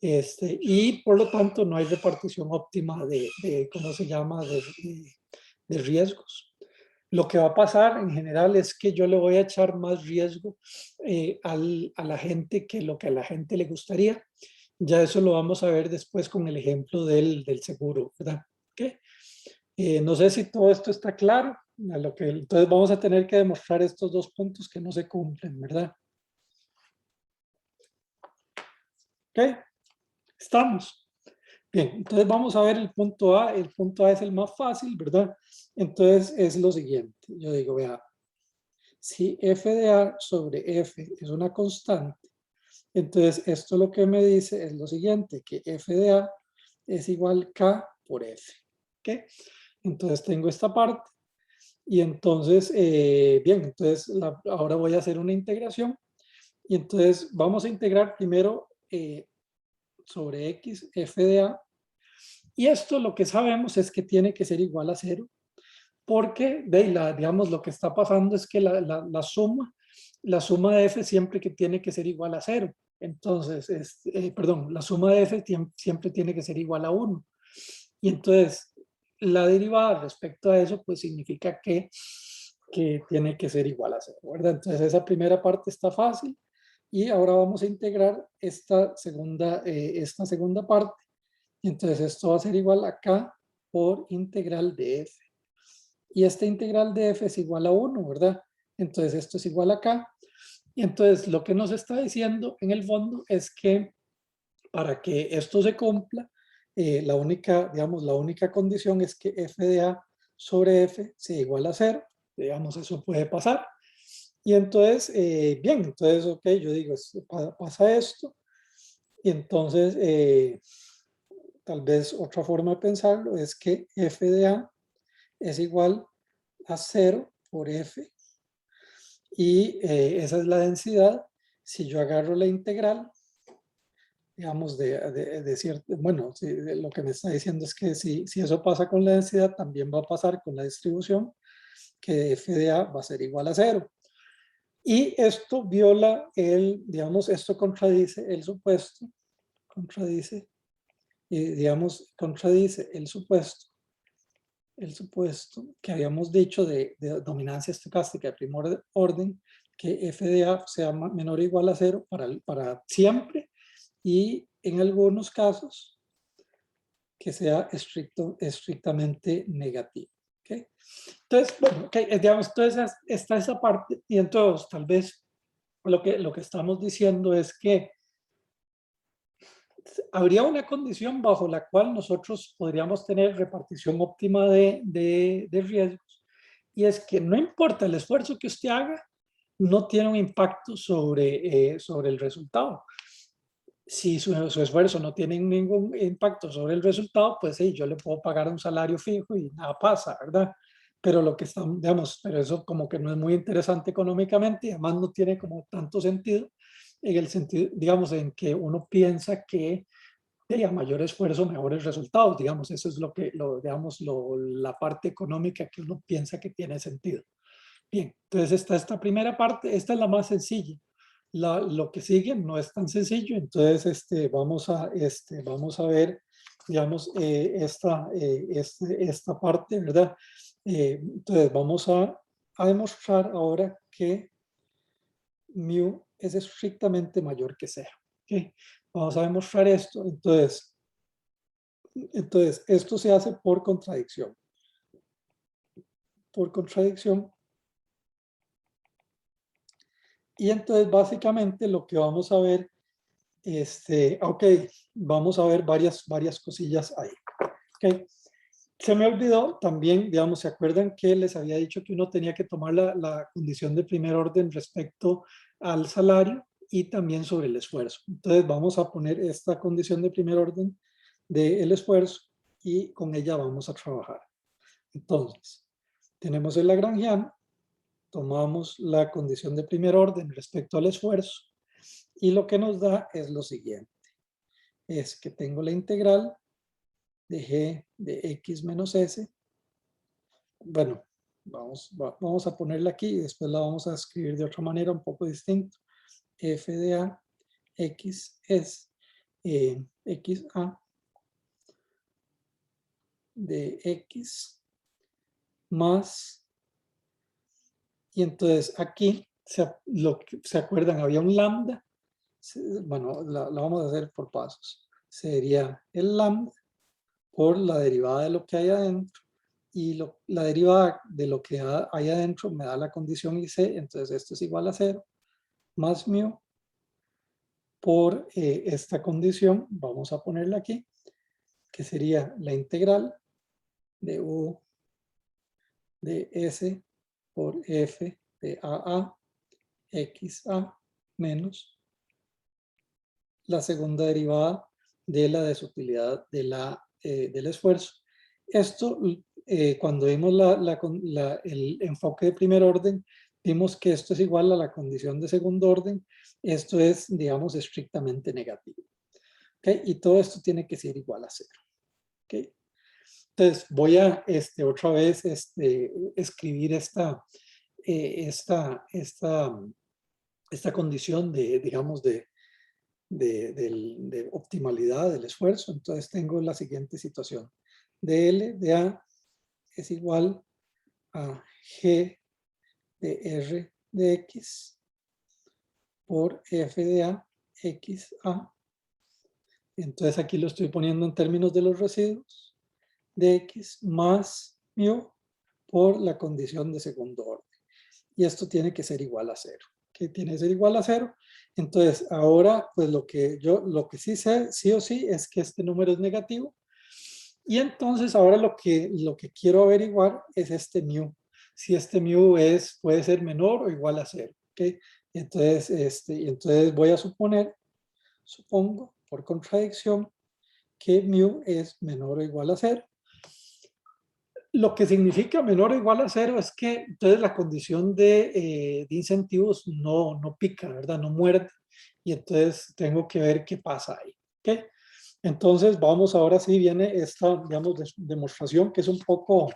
Y por lo tanto no hay repartición óptima ¿cómo se llama?, de riesgos. Lo que va a pasar en general es que yo le voy a echar más riesgo a la gente que lo que a la gente le gustaría. Ya eso lo vamos a ver después con el ejemplo del seguro, ¿verdad? ¿Okay? No sé si todo esto está claro. Entonces vamos a tener que demostrar estos dos puntos que no se cumplen, ¿verdad? ¿Ok? ¿Estamos? Bien, entonces vamos a ver el punto A. El punto A es el más fácil, ¿verdad? Entonces es lo siguiente. Yo digo, vea, si f de A sobre f es una constante, entonces esto lo que me dice es lo siguiente, que f de A es igual K por f. ¿Ok? Entonces tengo esta parte. Y entonces, bien, entonces ahora voy a hacer una integración. Y entonces vamos a integrar primero sobre x f de A. Y esto lo que sabemos es que tiene que ser igual a 0. Porque, digamos, lo que está pasando es que la suma de f siempre que tiene que ser igual a 0. Entonces, perdón, la suma de f siempre tiene que ser igual a 1. Y entonces, la derivada respecto a eso, pues significa que tiene que ser igual a 0, ¿verdad? Entonces, esa primera parte está fácil. Y ahora vamos a integrar esta segunda parte. Y entonces, esto va a ser igual a k por integral de f. Y esta integral de f es igual a 1, ¿verdad? Entonces, esto es igual a k. Y entonces, lo que nos está diciendo en el fondo es que para que esto se cumpla, la única condición es que f de a sobre f sea igual a 0. Digamos, eso puede pasar. Y entonces, bien, entonces, ok, yo digo, pasa esto. Y entonces, tal vez otra forma de pensarlo es que f de a es igual a 0 por f. Y esa es la densidad. Si yo agarro la integral digamos, de cierto, bueno, lo que me está diciendo es que si eso pasa con la densidad, también va a pasar con la distribución, que f de A va a ser igual a 0. Y esto viola digamos, esto contradice el supuesto, contradice el supuesto que habíamos dicho de dominancia estocástica de primer orden, que f de A sea menor o igual a 0 para siempre, y en algunos casos que sea estrictamente negativo. ¿Okay? Entonces, bueno, digamos, entonces está esa parte, y entonces tal vez lo que estamos diciendo es que habría una condición bajo la cual nosotros podríamos tener repartición óptima de riesgos, y es que no importa el esfuerzo que usted haga, no tiene un impacto sobre el resultado. Si su esfuerzo no tiene ningún impacto sobre el resultado, pues sí, yo le puedo pagar un salario fijo y nada pasa, ¿verdad? Pero lo que estamos, digamos, pero eso como que no es muy interesante económicamente y además no tiene como tanto sentido en el sentido, digamos, en que uno piensa que a mayor esfuerzo, mejores resultados, digamos, eso es digamos, la parte económica que uno piensa que tiene sentido. Bien, entonces está esta primera parte, esta es la más sencilla. Lo que sigue no es tan sencillo, entonces vamos a ver, digamos, esta parte, ¿verdad? Entonces vamos a demostrar ahora que mu es estrictamente mayor que 0. ¿Okay? Vamos a demostrar esto, entonces esto se hace por contradicción. Por contradicción. Y entonces básicamente lo que vamos a ver, ok, vamos a ver varias cosillas ahí. Okay. Se me olvidó también, digamos, ¿se acuerdan que les había dicho que uno tenía que tomar la condición de primer orden respecto al salario y también sobre el esfuerzo? Entonces vamos a poner esta condición de primer orden del esfuerzo y con ella vamos a trabajar. Entonces, tenemos el lagrangiano, tomamos la condición de primer orden respecto al esfuerzo y lo que nos da es lo siguiente. Es que tengo la integral de g de x menos s. Bueno, vamos a ponerla aquí y después la vamos a escribir de otra manera un poco distinto. F de a x es x a de x más, y entonces aquí, ¿se acuerdan? Había un lambda. Bueno, la vamos a hacer por pasos. Sería el lambda por la derivada de lo que hay adentro, y la derivada de lo que hay adentro me da la condición IC, entonces esto es igual a 0, más mu por esta condición, vamos a ponerla aquí, que sería la integral de U de S por F de AA XA menos la segunda derivada de la desutilidad del esfuerzo. Esto, cuando vimos el enfoque de primer orden, vimos que esto es igual a la condición de segundo orden. Esto es, digamos, estrictamente negativo. ¿Okay? Y todo esto tiene que ser igual a 0. ¿Okay? Entonces, voy a otra vez escribir esta condición digamos, de optimalidad del esfuerzo. Entonces tengo la siguiente situación. dl de A es igual a G de R de X por F de A X A. Entonces aquí lo estoy poniendo en términos de los residuos de X más mu por la condición de segundo orden. Y esto tiene que ser igual a 0. Que tiene que ser igual a 0. Entonces, ahora, pues lo que sí sé, sí o sí, es que este número es negativo. Y entonces, ahora lo que quiero averiguar es este mu. Si este mu puede ser menor o igual a 0. ¿Okay? Entonces, entonces voy a supongo, por contradicción, que mu es menor o igual a 0. Lo que significa menor o igual a 0 es que entonces la condición de incentivos no pica, ¿verdad? No muerde. Y entonces tengo que ver qué pasa ahí. ¿Ok? Entonces vamos, ahora sí viene esta, digamos, demostración que es un poco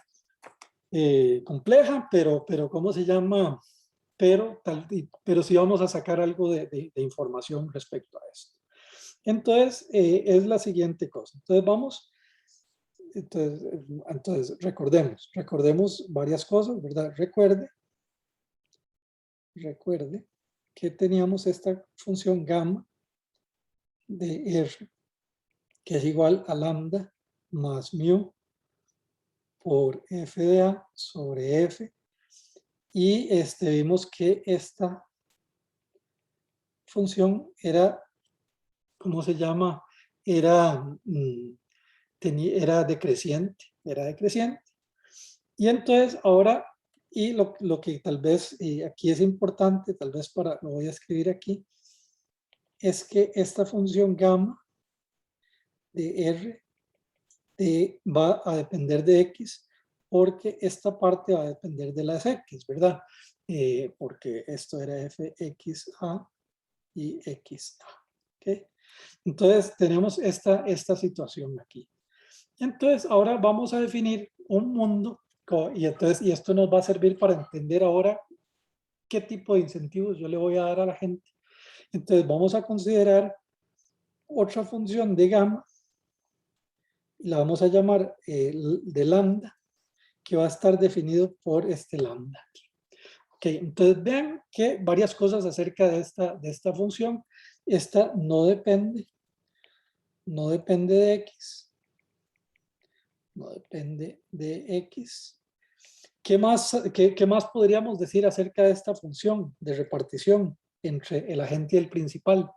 compleja, pero ¿cómo se llama? Pero sí vamos a sacar algo de información respecto a esto. Entonces, es la siguiente cosa. Entonces vamos, entonces recordemos varias cosas, ¿verdad? Recuerde que teníamos esta función gamma de R, que es igual a lambda más mu por f de A sobre f. Y vimos que esta función era, ¿cómo se llama? Era, era decreciente, Y entonces ahora, y lo que tal vez aquí es importante, tal vez lo voy a escribir aquí, es que esta función gamma de R va a depender de X, porque esta parte va a depender de las X, ¿verdad? Porque esto era fxa y xa, ¿ok? Entonces tenemos esta situación aquí. Entonces ahora vamos a definir un mundo y esto nos va a servir para entender ahora qué tipo de incentivos yo le voy a dar a la gente. Entonces vamos a considerar otra función de gamma, la vamos a llamar de lambda, que va a estar definido por este lambda. Ok, entonces vean que varias cosas acerca de esta función. Esta no depende de X. No depende de X. ¿Qué más podríamos decir acerca de esta función de repartición entre el agente y el principal?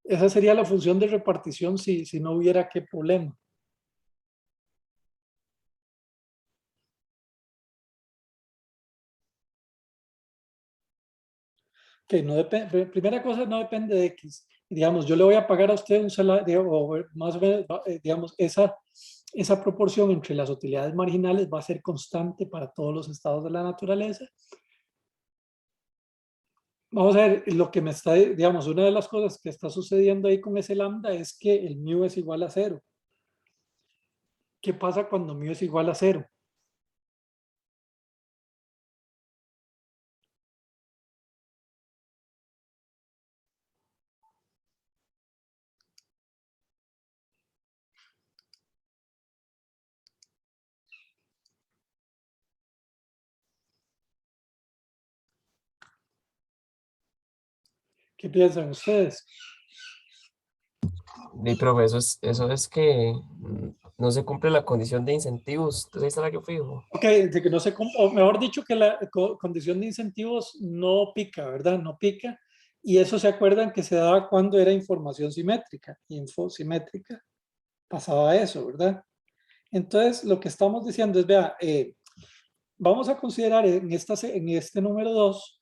Esa sería la función de repartición si no hubiera qué problema. Que no depende, primera cosa, no depende de X. Digamos, yo le voy a pagar a usted un salario, o más o menos, digamos, esa proporción entre las utilidades marginales va a ser constante para todos los estados de la naturaleza. Vamos a ver, lo que me está, digamos, una de las cosas que está sucediendo ahí con ese lambda es que el mu es igual a 0. ¿Qué pasa cuando mu es igual a 0? ¿Qué piensan ustedes? Y profe, eso es que no se cumple la condición de incentivos de salario fijo. Ok, de que no se, o mejor dicho, que la condición de incentivos no pica, ¿verdad? No pica. Y eso se acuerdan que se daba cuando era información simétrica. Info simétrica pasaba eso, ¿verdad? Entonces, lo que estamos diciendo es, vea, vamos a considerar en este número 2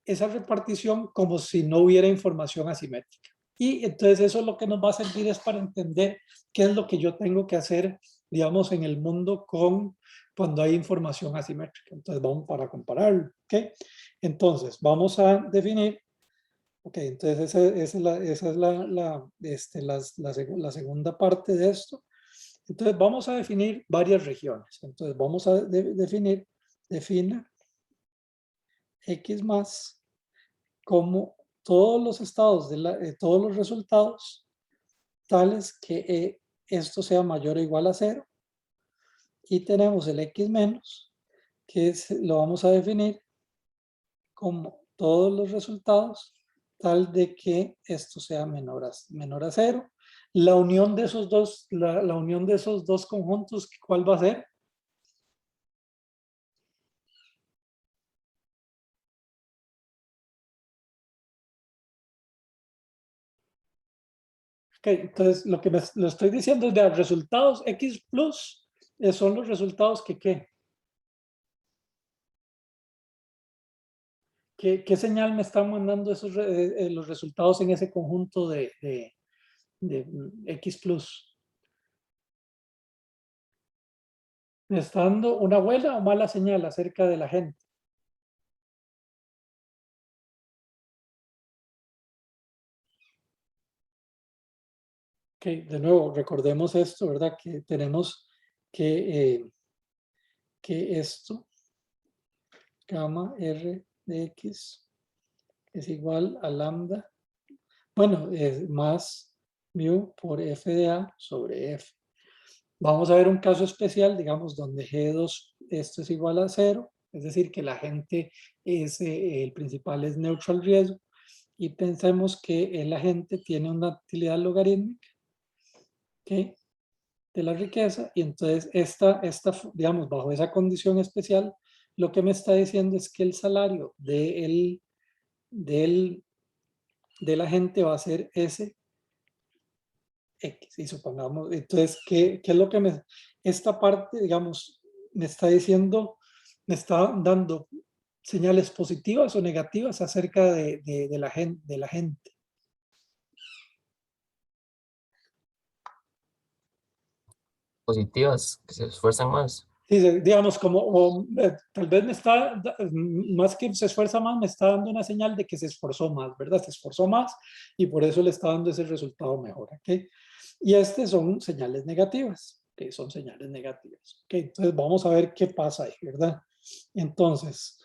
esa repartición como si no hubiera información asimétrica. Y entonces eso lo que nos va a servir es para entender qué es lo que yo tengo que hacer, digamos, en el mundo cuando hay información asimétrica. Entonces vamos para compararlo, ¿ok? Entonces vamos a definir, ok, entonces esa es la segunda parte de esto. Entonces vamos a definir varias regiones. Entonces vamos a defina X más como todos los estados, todos los resultados, tales que esto sea mayor o igual a 0. Y tenemos el X menos, que lo vamos a definir como todos los resultados, tal de que esto sea menor a 0. La unión de esos dos, la unión de esos dos conjuntos, ¿cuál va a ser? Okay, entonces, lo que lo estoy diciendo es de resultados X plus son los resultados que ¿qué? ¿Qué señal me están mandando los resultados en ese conjunto de X plus? ¿Me está dando una buena o mala señal acerca de la gente? Ok, de nuevo, recordemos esto, ¿verdad? Que tenemos que esto, gamma R de X, es igual a lambda, bueno, es más mu por f de A sobre F. Vamos a ver un caso especial, digamos, donde G2, esto es igual a 0, es decir, que la gente es, el principal es neutral riesgo, y pensemos que el agente tiene una utilidad logarítmica, ¿ok?, de la riqueza, y entonces digamos, bajo esa condición especial, lo que me está diciendo es que el salario del agente va a ser S X, y supongamos, entonces, ¿qué es lo que esta parte, digamos, me está diciendo, me está dando señales positivas o negativas acerca de la gente? Positivas, que se esfuerzan más. Sí, digamos, tal vez me está, más que se esfuerza más, me está dando una señal de que se esforzó más, ¿verdad? Se esforzó más y por eso le está dando ese resultado mejor, ¿ok? Y son señales negativas, que son señales negativas, ¿ok? Entonces vamos a ver qué pasa ahí, ¿verdad? Entonces,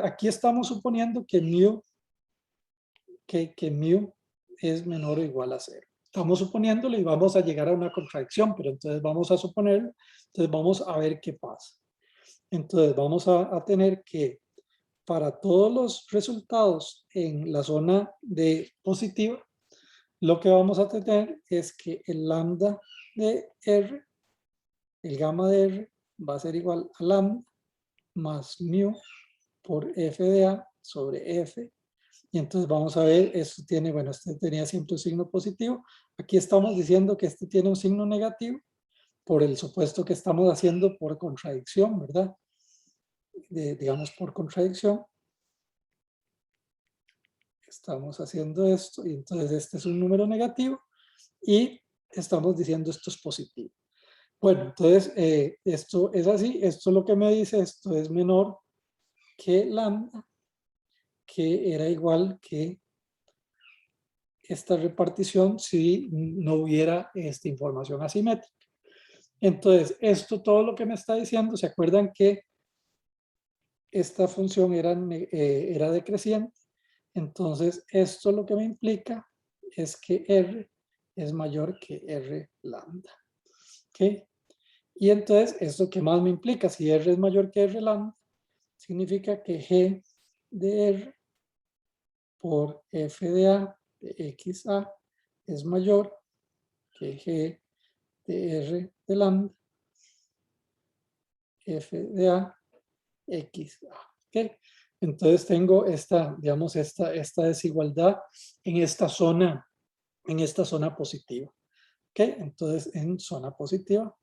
aquí estamos suponiendo que mu es menor o igual a 0. Estamos suponiéndolo y vamos a llegar a una contradicción, pero entonces vamos a suponerlo, entonces vamos a ver qué pasa. Entonces vamos a tener que para todos los resultados en la zona de positiva, lo que vamos a tener es que el lambda de R, el gamma de R, va a ser igual a lambda más mu por f de A sobre F. Y entonces vamos a ver, esto tiene, bueno, este tenía siempre un signo positivo. Aquí estamos diciendo que este tiene un signo negativo por el supuesto que estamos haciendo por contradicción, ¿verdad? Digamos por contradicción. Estamos haciendo esto y entonces este es un número negativo y estamos diciendo esto es positivo. Bueno, entonces esto es así, esto es lo que me dice, esto es menor que lambda, que era igual que esta repartición si no hubiera esta información asimétrica. Entonces, esto todo lo que me está diciendo, ¿se acuerdan que esta función era decreciente? Entonces, esto lo que me implica es que R es mayor que R lambda. ¿Ok? Y entonces, ¿esto qué más me implica? Si R es mayor que R lambda, significa que G de R por F de A de XA es mayor que G de R de lambda F de A XA. ¿Ok? Entonces tengo digamos, esta desigualdad en esta zona positiva. ¿Ok? Entonces en zona positiva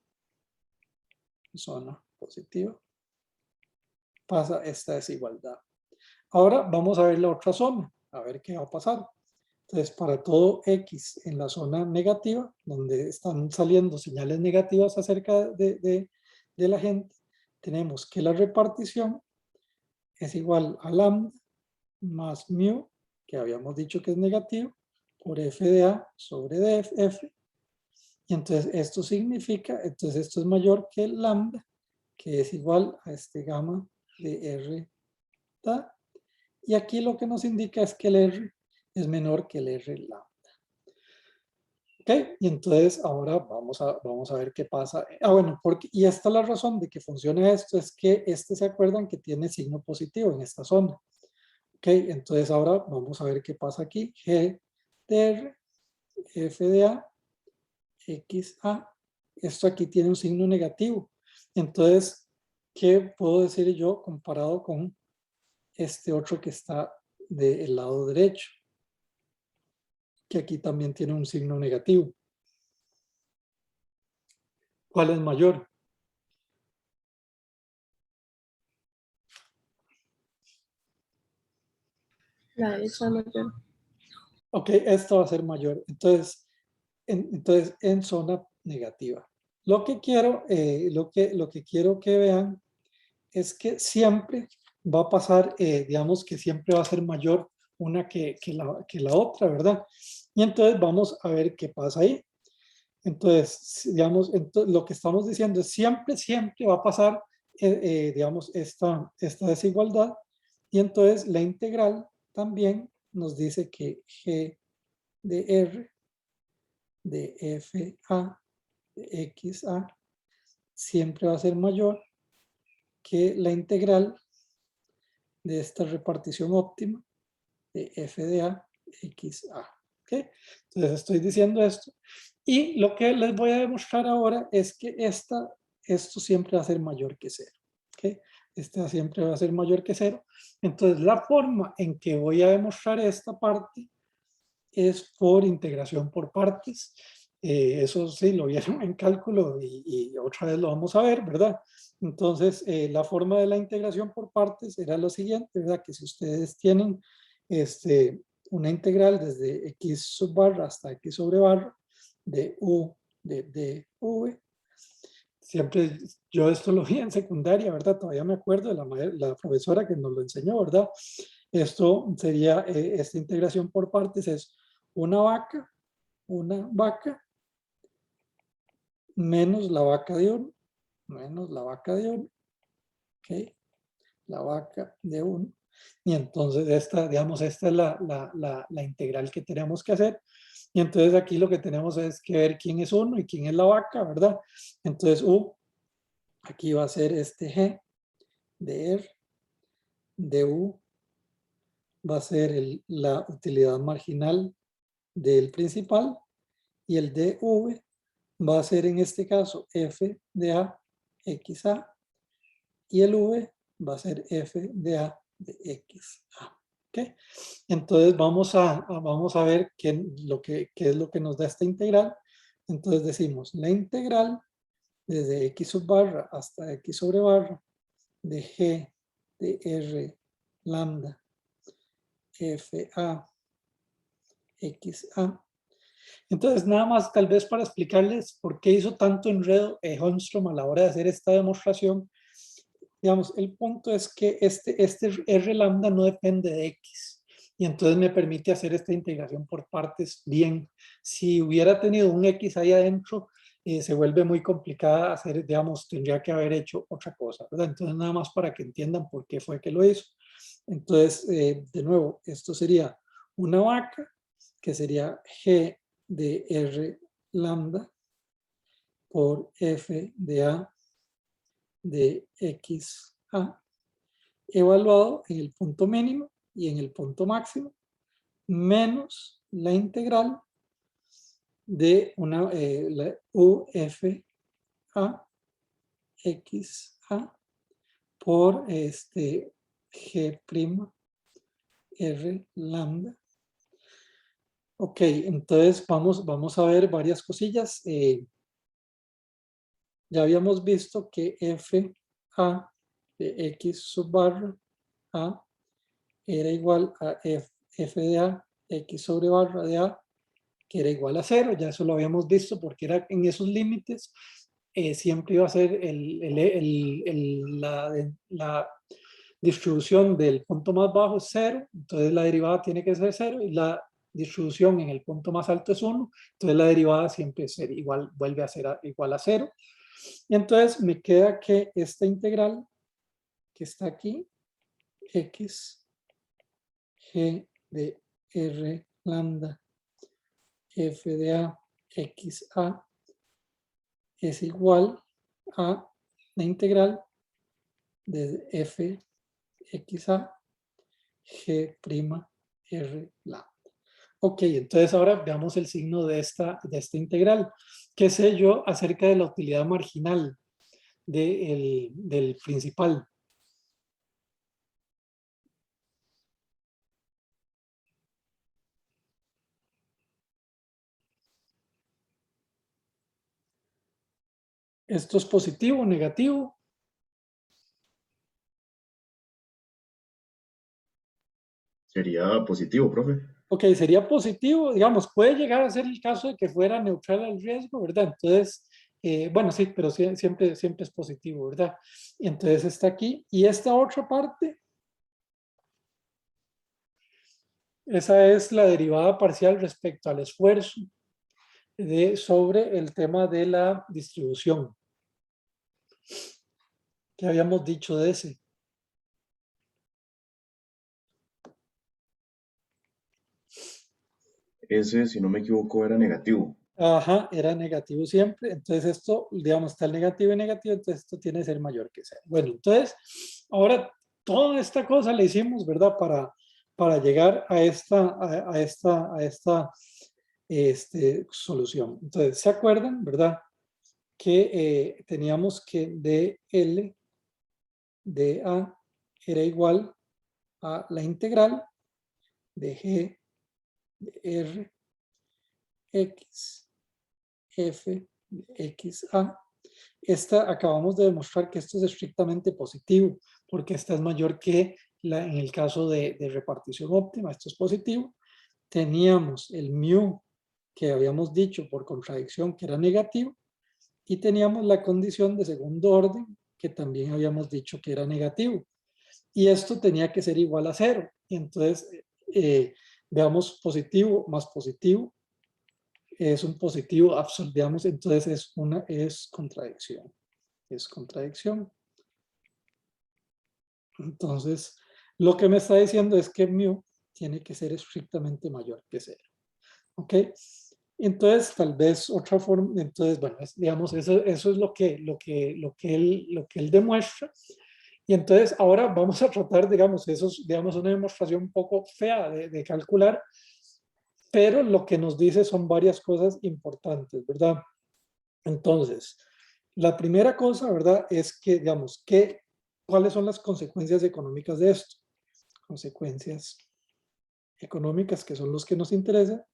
pasa esta desigualdad. Ahora vamos a ver la otra zona, a ver qué va a pasar. Entonces, para todo X en la zona negativa, donde están saliendo señales negativas acerca de la gente, tenemos que la repartición es igual a lambda más mu, que habíamos dicho que es negativo, por f de A sobre df. Y entonces esto significa, entonces esto es mayor que lambda, que es igual a este gamma de R. Y aquí lo que nos indica es que el R es menor que el R lambda. ¿Ok? Y entonces ahora vamos a ver qué pasa. Bueno, y esta es la razón de que funcione esto, es que se acuerdan que tiene signo positivo en esta zona. ¿Ok? Entonces ahora vamos a ver qué pasa aquí. G de R, F de A, X A. Esto aquí tiene un signo negativo. Entonces, ¿qué puedo decir yo comparado con este otro que está del lado derecho? Que aquí también tiene un signo negativo. ¿Cuál es mayor? La derecha mayor. Ok, esto va a ser mayor. Entonces, en zona negativa. Lo que quiero, lo que quiero que vean es que siempre va a pasar, digamos que siempre va a ser mayor una que la otra, ¿verdad? Y entonces vamos a ver qué pasa ahí. Entonces, digamos, lo que estamos diciendo es siempre va a pasar, digamos, esta desigualdad. Y entonces la integral también nos dice que G de R de FA de XA siempre va a ser mayor que la integral de esta repartición óptima de F de A XA. ¿Okay? Entonces estoy diciendo esto. Y lo que les voy a demostrar ahora es que esto siempre va a ser mayor que 0. ¿Okay? Esta siempre va a ser mayor que 0. Entonces la forma en que voy a demostrar esta parte es por integración por partes. Eso sí, lo vieron en cálculo y otra vez lo vamos a ver, ¿verdad? Entonces, la forma de la integración por partes era lo siguiente, ¿verdad? Que si ustedes tienen una integral desde x sub barra hasta x sobre barra de u de v, siempre yo esto lo vi en secundaria, ¿verdad? Todavía me acuerdo de la profesora que nos lo enseñó, ¿verdad? Esto sería, esta integración por partes es una vaca menos la vaca de 1, ¿ok? La vaca de 1. Y entonces digamos, esta es la integral que tenemos que hacer. Y entonces aquí lo que tenemos es que ver quién es 1 y quién es la vaca, ¿verdad? Entonces aquí va a ser este G de R, de U va a ser la utilidad marginal del principal y el dv va a ser en este caso f de a xa y el v va a ser f de a de xa. ¿Okay? Entonces vamos a ver qué es lo que nos da esta integral. Entonces decimos la integral desde x sub barra hasta x sobre barra de g de r lambda fa xa. Entonces, nada más tal vez para explicarles por qué hizo tanto enredo Holmström a la hora de hacer esta demostración. Digamos, el punto es que este R lambda no depende de X. Y entonces me permite hacer esta integración por partes bien. Si hubiera tenido un X ahí adentro, se vuelve muy complicada hacer, digamos, tendría que haber hecho otra cosa, ¿verdad? Entonces, nada más para que entiendan por qué fue que lo hizo. Entonces, de nuevo, esto sería una vaca, que sería G de R lambda por F de A de XA, evaluado en el punto mínimo y en el punto máximo, menos la integral de la UFA XA por G' R lambda. Ok, entonces vamos a ver varias cosillas. Ya habíamos visto que FA de X sub barra A era igual a F de A, X sobre barra de A, que era igual a 0. Ya eso lo habíamos visto porque era en esos límites. Siempre iba a ser la distribución del punto más bajo es 0, entonces la derivada tiene que ser 0 y la distribución en el punto más alto es 1, entonces la derivada siempre es igual, vuelve a ser igual a 0. Y entonces me queda que esta integral que está aquí, x g de r lambda f de a xa es igual a la integral de f xa g' r lambda. Ok, entonces ahora veamos el signo de esta integral. ¿Qué sé yo acerca de la utilidad marginal del principal? ¿Esto es positivo o negativo? Sería positivo, profe. Ok, sería positivo, digamos, puede llegar a ser el caso de que fuera neutral al riesgo, ¿verdad? Entonces, bueno, sí, pero siempre es positivo, ¿verdad? Entonces está aquí. Y esta otra parte, Esa es la derivada parcial respecto al esfuerzo sobre el tema de la distribución. ¿Qué habíamos dicho de ese? Ese, si no me equivoco, era negativo. Ajá, era negativo siempre. Entonces esto, digamos, está el negativo y negativo, entonces esto tiene que ser mayor que cero. Bueno, entonces, ahora toda esta cosa la hicimos, ¿verdad? Para llegar a esta solución. Entonces, ¿se acuerdan, verdad? Que teníamos que dl de A era igual a la integral de G de R X F de X A. Acabamos de demostrar que esto es estrictamente positivo, porque esta es mayor que en el caso de repartición óptima, esto es positivo. Teníamos el mu que habíamos dicho por contradicción que era negativo, y teníamos la condición de segundo orden que también habíamos dicho que era negativo. Y esto tenía que ser igual a 0. Y entonces, veamos, positivo más positivo es un positivo absoluto, entonces es contradicción. Es contradicción. Entonces, lo que me está diciendo es que mu tiene que ser estrictamente mayor que 0. ¿Ok? Entonces, tal vez otra forma, entonces, bueno, digamos, eso es lo que él demuestra. Y entonces, ahora vamos a tratar, digamos, eso es, digamos, una demostración un poco fea de calcular, pero lo que nos dice son varias cosas importantes, ¿verdad? Entonces, la primera cosa, ¿verdad? Es que, digamos, ¿cuáles son las consecuencias económicas de esto? Consecuencias económicas que son los que nos interesan.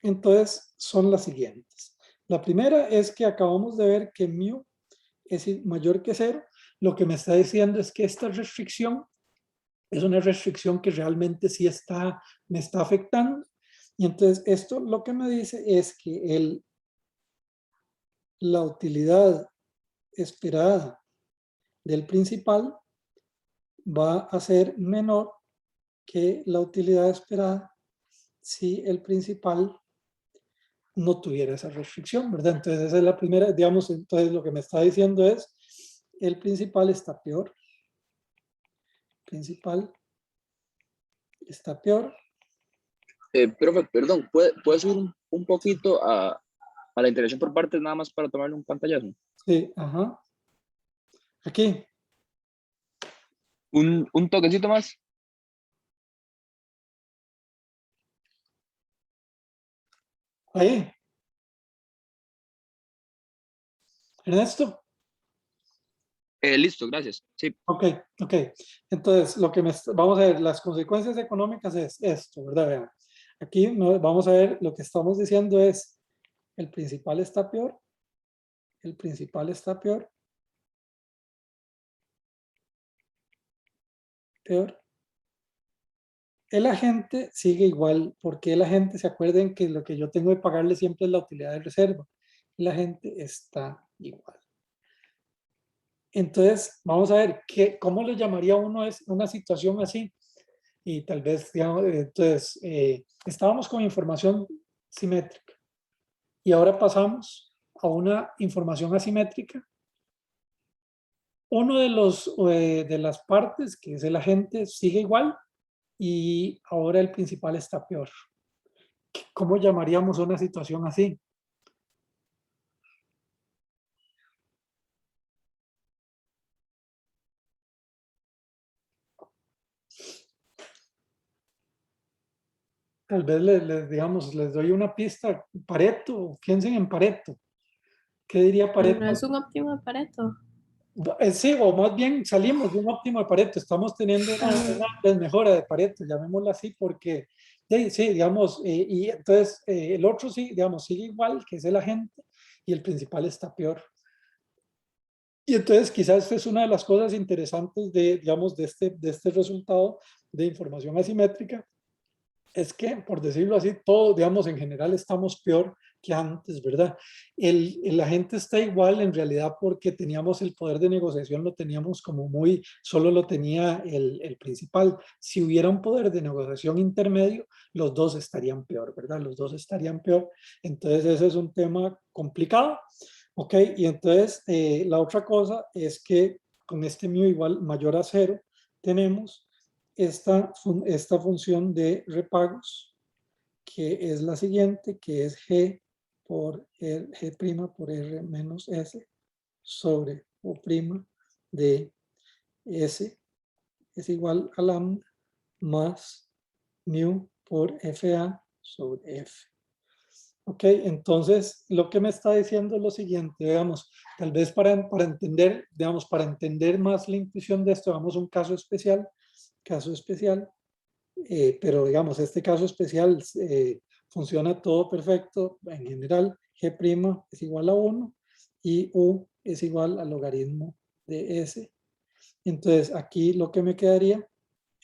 Entonces, son las siguientes. La primera es que acabamos de ver que mu es mayor que 0. Lo que me está diciendo es que esta restricción es una restricción que realmente sí me está afectando. Y entonces esto lo que me dice es que la utilidad esperada del principal va a ser menor que la utilidad esperada si el principal no tuviera esa restricción, ¿verdad? Entonces esa es la primera, digamos, entonces lo que me está diciendo es el principal está peor. Principal está peor. Profe, perdón, ¿puede subir un poquito a la interacción por partes nada más para tomarle un pantallazo? Sí, ajá. Aquí. Un toquecito más. Ahí. Ernesto. Listo, gracias. Sí. Ok. Entonces, vamos a ver, las consecuencias económicas es esto, ¿verdad? Vean. Aquí vamos a ver, lo que estamos diciendo es, el principal está peor, el principal está peor, peor. El agente sigue igual, porque el agente, se acuerden que lo que yo tengo que pagarle siempre es la utilidad de reserva. El agente está igual. Entonces, vamos a ver, ¿cómo le llamaría uno a una situación así? Y tal vez, digamos, entonces, estábamos con información simétrica y ahora pasamos a una información asimétrica. Uno de las partes, que es el agente, sigue igual y ahora el principal está peor. ¿Cómo llamaríamos una situación así? Tal vez digamos, les doy una pista. Pareto, piensen en Pareto. ¿Qué diría Pareto? No es un óptimo de Pareto. Sí, o más bien salimos de un óptimo de Pareto, estamos teniendo una desmejora de Pareto, llamémosla así, porque sí, digamos, y entonces el otro sí, digamos, sigue igual, que es el agente, y el principal está peor. Y entonces quizás esta es una de las cosas interesantes digamos, de este resultado de información asimétrica, es que, por decirlo así, todos, digamos, en general estamos peor que antes, ¿verdad? El agente está igual en realidad porque teníamos el poder de negociación, lo teníamos como muy, solo lo tenía el principal. Si hubiera un poder de negociación intermedio, los dos estarían peor, ¿verdad? Los dos estarían peor. Entonces ese es un tema complicado, ¿ok? Y entonces la otra cosa es que con este mu igual mayor a 0 tenemos esta función de repagos, que es la siguiente, que es G G' por R menos S sobre O' de S es igual a lambda más mu por FA sobre F. Ok, entonces lo que me está diciendo es lo siguiente, veamos, tal vez para entender, digamos, para entender más la intuición de esto, vamos a un caso especial, pero digamos, este caso especial funciona todo perfecto, en general, G' es igual a 1 y U es igual al logaritmo de S. Entonces aquí lo que me quedaría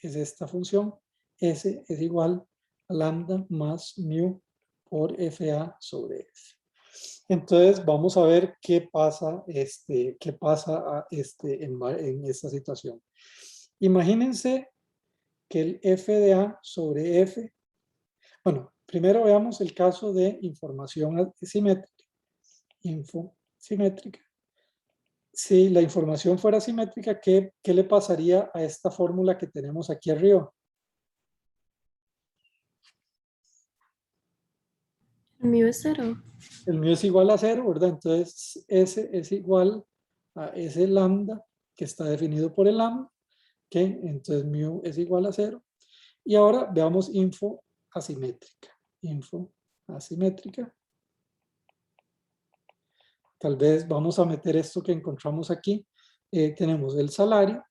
es esta función, S es igual a lambda más mu por FA sobre F. Entonces vamos a ver qué pasa, en esta situación. Imagínense que el F de A sobre F, bueno, primero veamos el caso de información simétrica. Info simétrica. Si la información fuera simétrica, ¿qué le pasaría a esta fórmula que tenemos aquí arriba? El mío es 0. El mío es igual a 0, ¿verdad? Entonces S es igual a S lambda, que está definido por el lambda, ¿ok? Entonces mu es igual a 0. Y ahora veamos info asimétrica. Info asimétrica. Tal vez vamos a meter esto que encontramos aquí. Tenemos el salario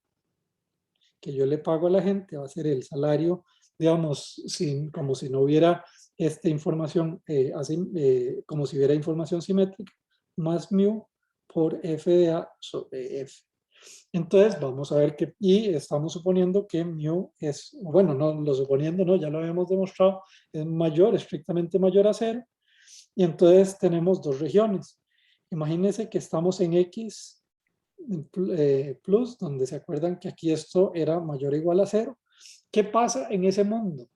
que yo le pago a la gente, va a ser el salario, digamos, como si no hubiera esta información, como si hubiera información simétrica, más mu por F de A sobre F. Entonces vamos a ver que, y estamos suponiendo que mu es, bueno, no lo suponiendo, no, ya lo habíamos demostrado, es mayor, estrictamente mayor a 0. Y entonces tenemos dos regiones. Imagínense que estamos en X plus, donde se acuerdan que aquí esto era mayor o igual a 0. ¿Qué pasa en ese mundo?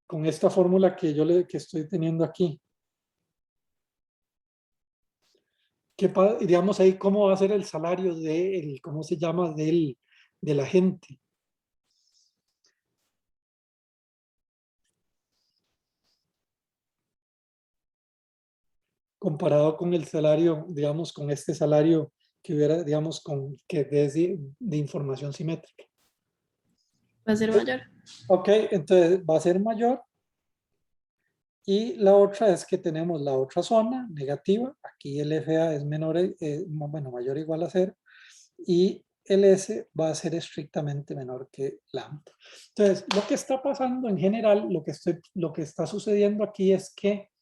Con esta fórmula que que estoy teniendo aquí. Digamos ahí, ¿cómo va a ser el salario cómo se llama, de la gente? Comparado con el salario, digamos, con este salario que hubiera, digamos, que es de información simétrica. Va a ser mayor. Ok, entonces va a ser mayor. Y la otra es que tenemos la otra zona negativa. Aquí el FA es menor, bueno, mayor o igual a 0. Y el S va a ser estrictamente menor que lambda. Entonces, lo que está pasando en general, lo que está sucediendo aquí es que,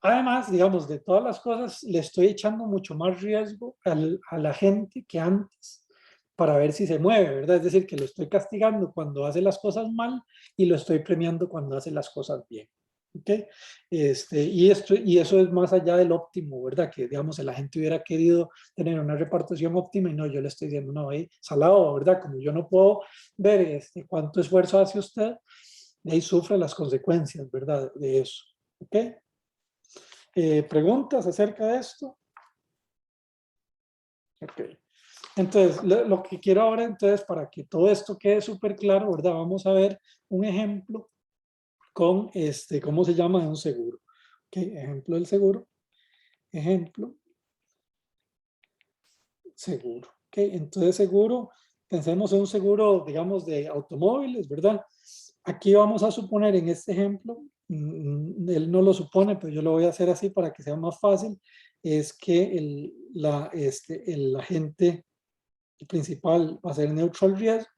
además, digamos, de todas las cosas, le estoy echando mucho más riesgo a la gente que antes para ver si se mueve, ¿verdad? Es decir, que lo estoy castigando cuando hace las cosas mal y lo estoy premiando cuando hace las cosas bien. ¿Ok? Y eso es más allá del óptimo, ¿verdad? Que, digamos, la gente hubiera querido tener una repartición óptima y no, yo le estoy diciendo, no, salado, ¿verdad? Como yo no puedo ver cuánto esfuerzo hace usted, de ahí sufre las consecuencias, ¿verdad? De eso. ¿Ok? ¿Preguntas acerca de esto? Ok. Entonces, lo que quiero ahora, entonces, para que todo esto quede súper claro, ¿verdad? Vamos a ver un ejemplo con ¿cómo se llama? De un seguro. Ok, ejemplo del seguro. Ejemplo. Seguro. Ok, entonces seguro, pensemos en un seguro, digamos, de automóviles, ¿verdad? Aquí vamos a suponer en este ejemplo, él no lo supone, pero yo lo voy a hacer así para que sea más fácil, es que el agente principal va a ser neutral riesgo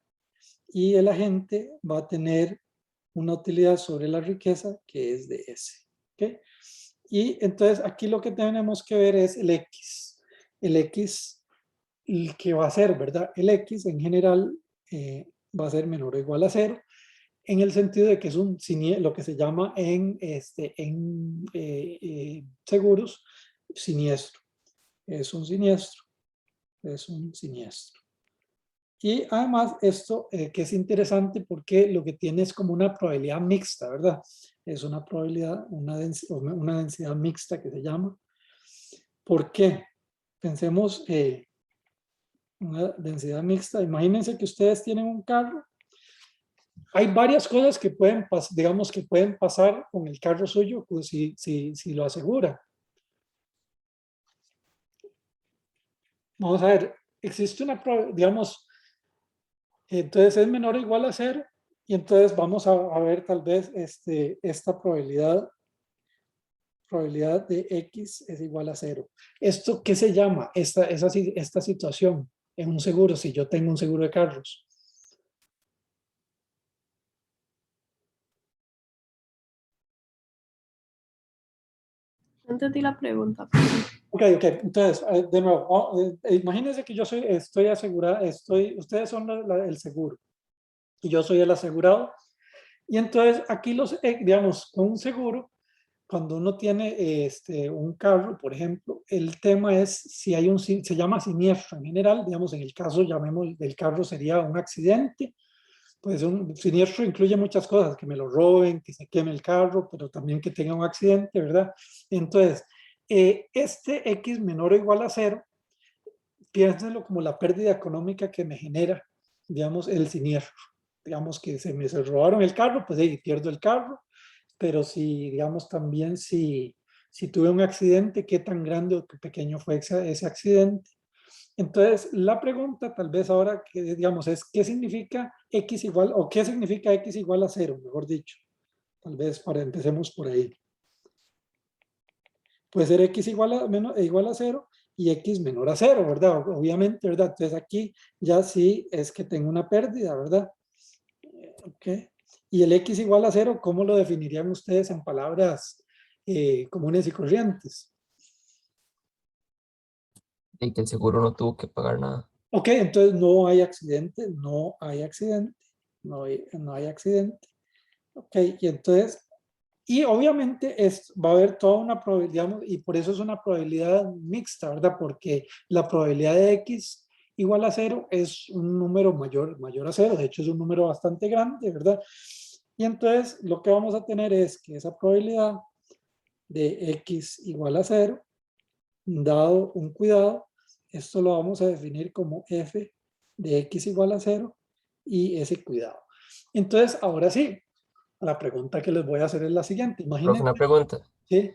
y el agente va a tener una utilidad sobre la riqueza que es de S. ¿Ok? Y entonces aquí lo que tenemos que ver es el X. El X, el que va a ser, ¿verdad? El X en general va a ser menor o igual a 0. en el sentido de que es lo que se llama en seguros siniestro. Es un siniestro. Es un siniestro. Y además esto que es interesante porque lo que tiene es como una probabilidad mixta, ¿verdad? Es una probabilidad, una densidad mixta que se llama. ¿Por qué? Pensemos una densidad mixta. Imagínense que ustedes tienen un carro. Hay varias cosas que pueden pasar, digamos, que pueden pasar con el carro suyo pues, si lo asegura. Vamos a ver, existe una, digamos, entonces es menor o igual a 0 y entonces vamos a ver tal vez esta probabilidad de X es igual a 0. ¿Esto qué se llama? Esta situación en un seguro, si yo tengo un seguro de carros. No entendí la pregunta. Ok, entonces, de nuevo, imagínense que yo estoy asegurado, ustedes son el seguro y yo soy el asegurado. Y entonces aquí digamos, con un seguro, cuando uno tiene un carro, por ejemplo, el tema es si hay se llama siniestro en general, digamos, en el caso, llamemos, del carro sería un accidente. Pues un siniestro incluye muchas cosas, que me lo roben, que se queme el carro, pero también que tenga un accidente, ¿verdad? Entonces, este X menor o igual a 0, piénsenlo como la pérdida económica que me genera, digamos, el siniestro. Digamos que se robaron el carro, pues ahí pierdo el carro, pero si, digamos, también si tuve un accidente, ¿qué tan grande o qué pequeño fue ese accidente? Entonces, la pregunta tal vez ahora, que digamos, es ¿qué significa X igual, o qué significa X igual a 0, mejor dicho? Tal vez empecemos por ahí. Puede ser X igual a 0 y X menor a 0, ¿verdad? Obviamente, ¿verdad? Entonces aquí ya sí es que tengo una pérdida, ¿verdad? Ok. Y el X igual a 0, ¿cómo lo definirían ustedes en palabras comunes y corrientes? Y que el seguro no tuvo que pagar nada. Ok, entonces no hay accidente, no hay accidente, no hay accidente. Ok, y entonces, y obviamente va a haber toda una probabilidad, digamos, y por eso es una probabilidad mixta, ¿verdad? Porque la probabilidad de X igual a 0 es un número mayor a 0, de hecho es un número bastante grande, ¿verdad? Y entonces lo que vamos a tener es que esa probabilidad de X igual a 0, dado un cuidado, esto lo vamos a definir como F de X igual a 0 y ese cuidado. Entonces, ahora sí, la pregunta que les voy a hacer es la siguiente. Profe, Imagínense. una pregunta. Sí,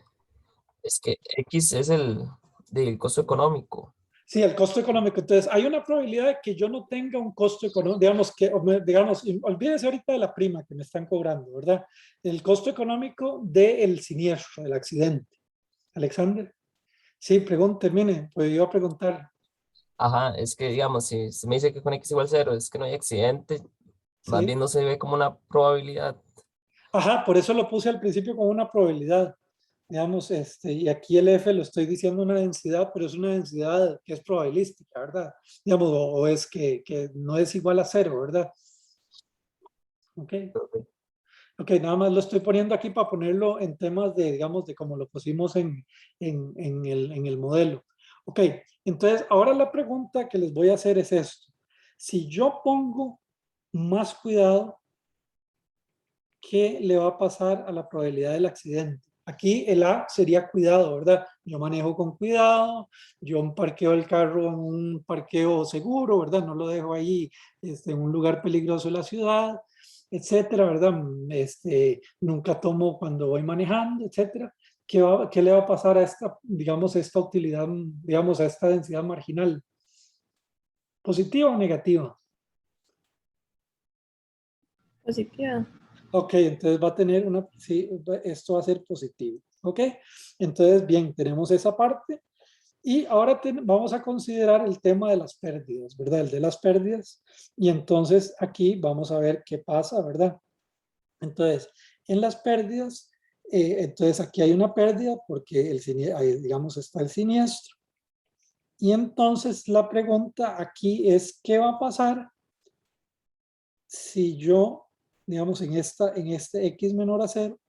Es que X es del costo económico. sí, el costo económico. Entonces, hay una probabilidad de que yo no tenga un costo económico, digamos, olvídese ahorita de la prima que me están cobrando, ¿verdad? El costo económico del siniestro, del accidente. Alexander. Sí, termine, pues iba a preguntar. Ajá, es que digamos, si se me dice que con X igual 0 es que no hay accidente, más Sí. bien no se ve como una probabilidad. Ajá, por eso lo puse al principio como una probabilidad. Digamos, y aquí el F lo estoy diciendo una densidad, pero es una densidad que es probabilística, ¿verdad? Digamos, o es que no es igual a 0, ¿verdad? Ok. Ok, nada más lo estoy poniendo aquí para ponerlo en temas de, digamos, de cómo lo pusimos en el modelo. Ok, entonces ahora la pregunta que les voy a hacer es esto. Si yo pongo más cuidado, ¿qué le va a pasar a la probabilidad del accidente? Aquí el A sería cuidado, ¿verdad? Yo manejo con cuidado, yo parqueo el carro en un parqueo seguro, ¿verdad? No lo dejo ahí en un lugar peligroso de la ciudad, etcétera, ¿verdad? Nunca tomo cuando voy manejando, etcétera. ¿Qué le va a pasar a esta, digamos, esta utilidad, digamos, a esta densidad marginal? ¿Positiva o negativa? Positiva. Ok, entonces va a tener sí, esto va a ser positivo. Ok, entonces bien, tenemos esa parte. Y ahora vamos a considerar el tema de las pérdidas, ¿verdad? El de las pérdidas. Y entonces aquí vamos a ver qué pasa, ¿verdad? Entonces, en las pérdidas, entonces aquí hay una pérdida porque ahí, digamos, está el siniestro. Y entonces la pregunta aquí es, ¿qué va a pasar si yo digamos, en este x menor a 0,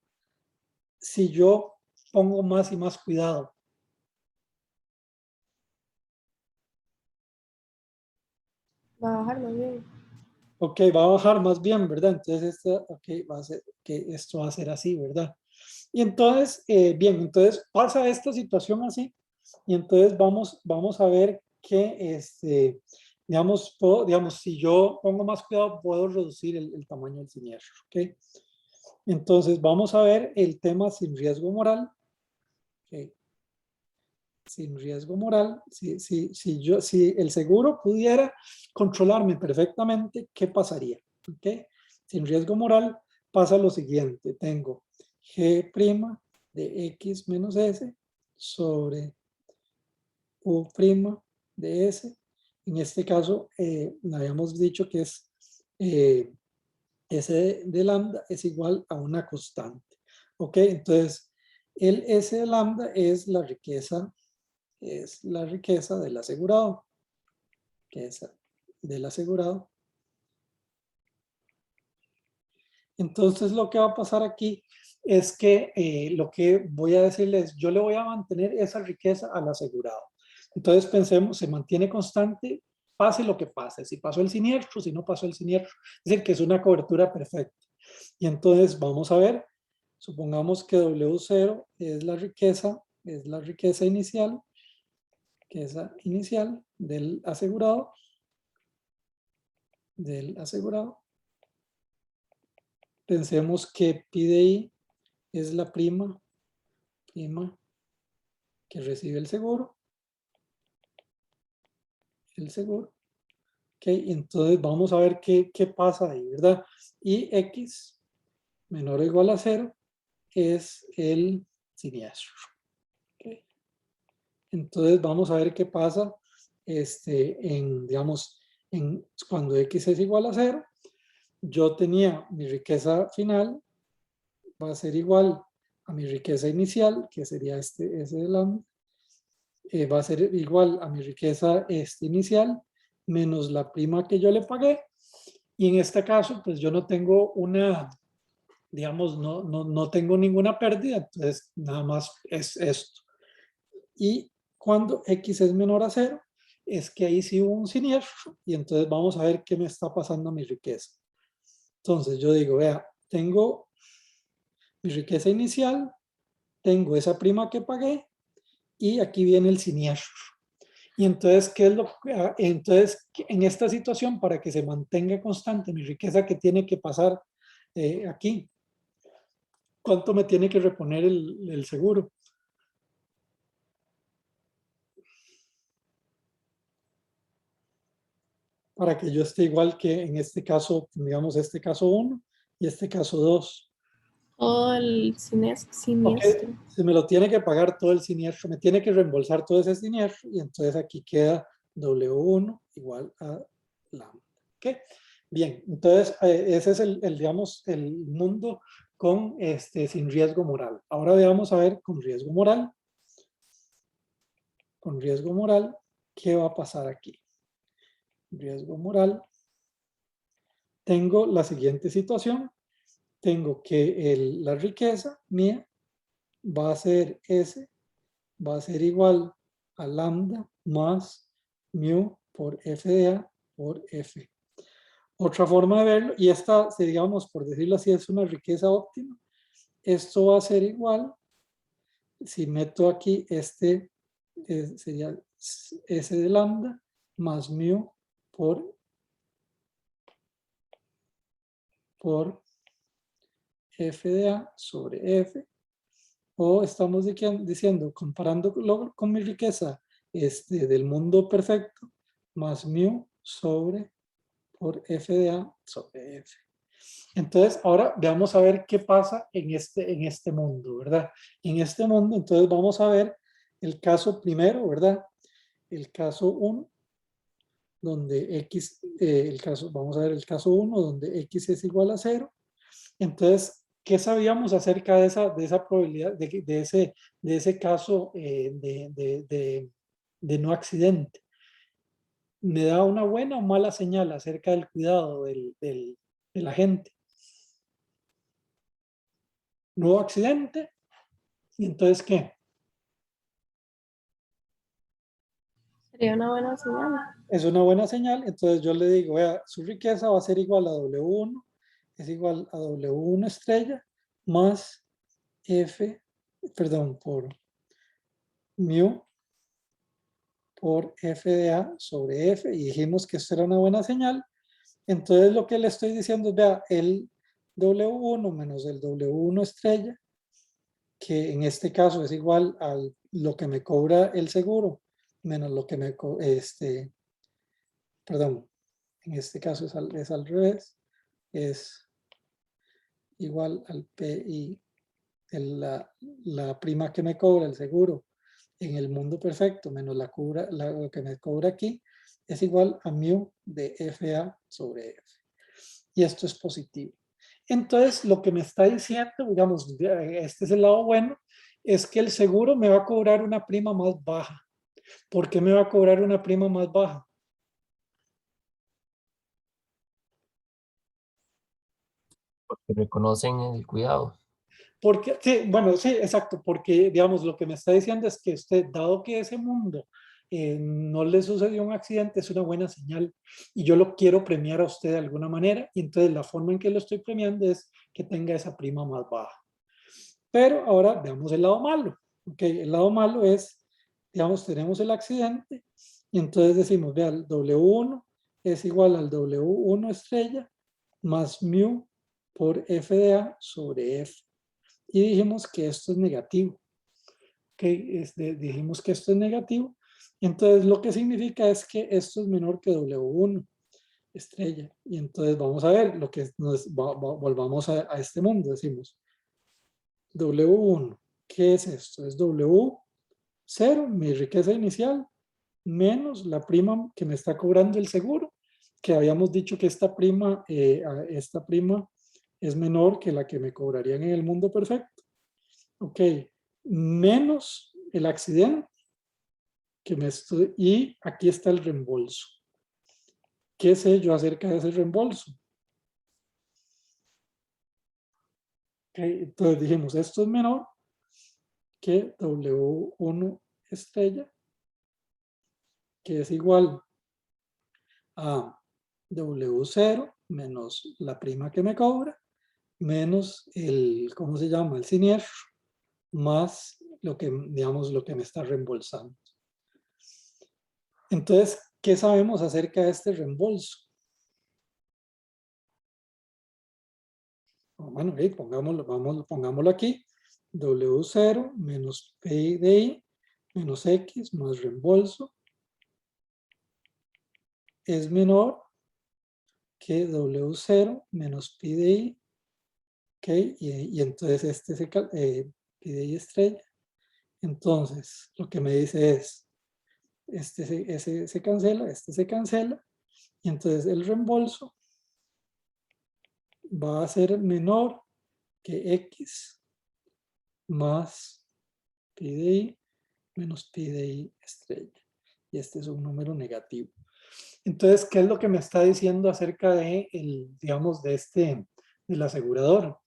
si yo pongo más y más cuidado? Va a bajar más bien. Ok, va a bajar más bien, ¿verdad? Entonces, esto va a ser así, ¿verdad? Y entonces, bien, entonces pasa esta situación así, y entonces vamos a ver que, digamos, si yo pongo más cuidado, puedo reducir el tamaño del siniestro, ¿ok? Entonces, vamos a ver el tema sin riesgo moral. ¿Ok? Sin riesgo moral, si el seguro pudiera controlarme perfectamente, ¿qué pasaría? ¿Ok? Sin riesgo moral pasa lo siguiente, tengo G' de X menos S sobre U' de S. En este caso, habíamos dicho que es S de lambda es igual a una constante. ¿Ok? Entonces, el S de lambda es la riqueza del asegurado, Entonces lo que va a pasar aquí es que lo que voy a decirles, yo le voy a mantener esa riqueza al asegurado. Entonces pensemos, se mantiene constante, pase lo que pase, si pasó el siniestro, si no pasó el siniestro, es decir, que es una cobertura perfecta. Y entonces vamos a ver, supongamos que W0 es la riqueza inicial, del asegurado, Pensemos que Pi de I es la prima que recibe el seguro. Ok, entonces vamos a ver qué pasa ahí, ¿verdad? Y X menor o igual a 0 es el siniestro. Okay. Entonces vamos a ver qué pasa cuando X es igual a 0. Yo tenía mi riqueza final, va a ser igual a mi riqueza inicial, que sería S de lambda, va a ser igual a mi riqueza inicial, menos la prima que yo le pagué, y en este caso, pues yo no tengo no tengo ninguna pérdida, entonces nada más es esto. Y cuando X es menor a 0, es que ahí sí hubo un siniestro, y entonces vamos a ver qué me está pasando a mi riqueza. Entonces yo digo, vea, tengo mi riqueza inicial, tengo esa prima que pagué, y aquí viene el siniestro. Y entonces, entonces, en esta situación, para que se mantenga constante mi riqueza, ¿qué tiene que pasar aquí? ¿Cuánto me tiene que reponer el seguro? Para que yo esté igual que en este caso, digamos, este caso 1 y este caso 2. Todo el siniestro. Okay, se me lo tiene que pagar todo el siniestro, me tiene que reembolsar todo ese siniestro, y entonces aquí queda W1 igual a lambda. ¿Okay? Bien, entonces ese es digamos, el mundo con sin riesgo moral. Ahora vamos a ver con riesgo moral. Con riesgo moral, ¿qué va a pasar aquí? Riesgo moral. Tengo la siguiente situación. Tengo que la riqueza mía va a ser S, va a ser igual a lambda más mu por F de A por F. Otra forma de verlo, y esta, digamos, por decirlo así, es una riqueza óptima. Esto va a ser igual, si meto aquí sería S de lambda más mu por F de A sobre F. O estamos diciendo, comparándolo con mi riqueza del mundo perfecto, más mu sobre por F de A sobre F. Entonces, ahora vamos a ver qué pasa en este mundo, ¿verdad? En este mundo, entonces vamos a ver el caso primero, ¿verdad? El caso 1, donde X, vamos a ver el caso 1, donde X es igual a 0. Entonces, ¿qué sabíamos acerca de esa probabilidad, de ese caso de no accidente? Me da una buena o mala señal acerca del cuidado de la gente. no hubo accidente. ¿Y entonces qué? Sería una buena señal. Es una buena señal. Entonces yo le digo, vea, su riqueza va a ser igual a W1, es igual a W1 estrella más F, perdón, por mu por F de A sobre F, y dijimos que esto era una buena señal. Entonces lo que le estoy diciendo es, vea, el W1 menos el W1 estrella, que en este caso es igual a lo que me cobra el seguro, menos lo que me, perdón, en este caso es al revés, es igual al PI, la prima que me cobra el seguro en el mundo perfecto, menos lo que me cobra aquí, es igual a mu de FA sobre F. Y esto es positivo. Entonces, lo que me está diciendo, digamos, este es el lado bueno, es que el seguro me va a cobrar una prima más baja. ¿Por qué me va a cobrar una prima más baja? Porque reconocen el cuidado. Porque, sí, bueno, sí, exacto, porque, digamos, lo que me está diciendo es que usted, dado que ese mundo no le sucedió un accidente, es una buena señal y yo lo quiero premiar a usted de alguna manera, y entonces la forma en que lo estoy premiando es que tenga esa prima más baja. Pero ahora veamos el lado malo. Ok, el lado malo es, digamos, tenemos el accidente y entonces decimos, vea, el W1 es igual al W1 estrella más mu por F de A sobre F. Y dijimos que esto es negativo. Ok, dijimos que esto es negativo. Entonces lo que significa es que esto es menor que W1 estrella. Y entonces vamos a ver lo que volvamos a este mundo. Decimos W1, ¿qué es esto? Es W0, mi riqueza inicial, menos la prima que me está cobrando el seguro, que habíamos dicho que esta prima es menor que la que me cobrarían en el mundo perfecto. Ok, menos el accidente y aquí está el reembolso. ¿Qué sé yo acerca de ese reembolso? Okay, entonces dijimos, esto es menor que W1 estrella, que es igual a W0 menos la prima que me cobra, menos el, ¿cómo se llama? El siniestro, más lo que, digamos, lo que me está reembolsando. Entonces, ¿qué sabemos acerca de este reembolso? Bueno, pongámoslo aquí. W0 menos P de I menos X más reembolso es menor que W0 menos Pi de I. ¿Ok? Y entonces este Pi de I estrella. Entonces, lo que me dice es, este se cancela, este se cancela. Y entonces el reembolso va a ser menor que X más Pi de I menos Pi de I estrella. Y este es un número negativo. Entonces, ¿qué es lo que me está diciendo acerca de digamos, del asegurador?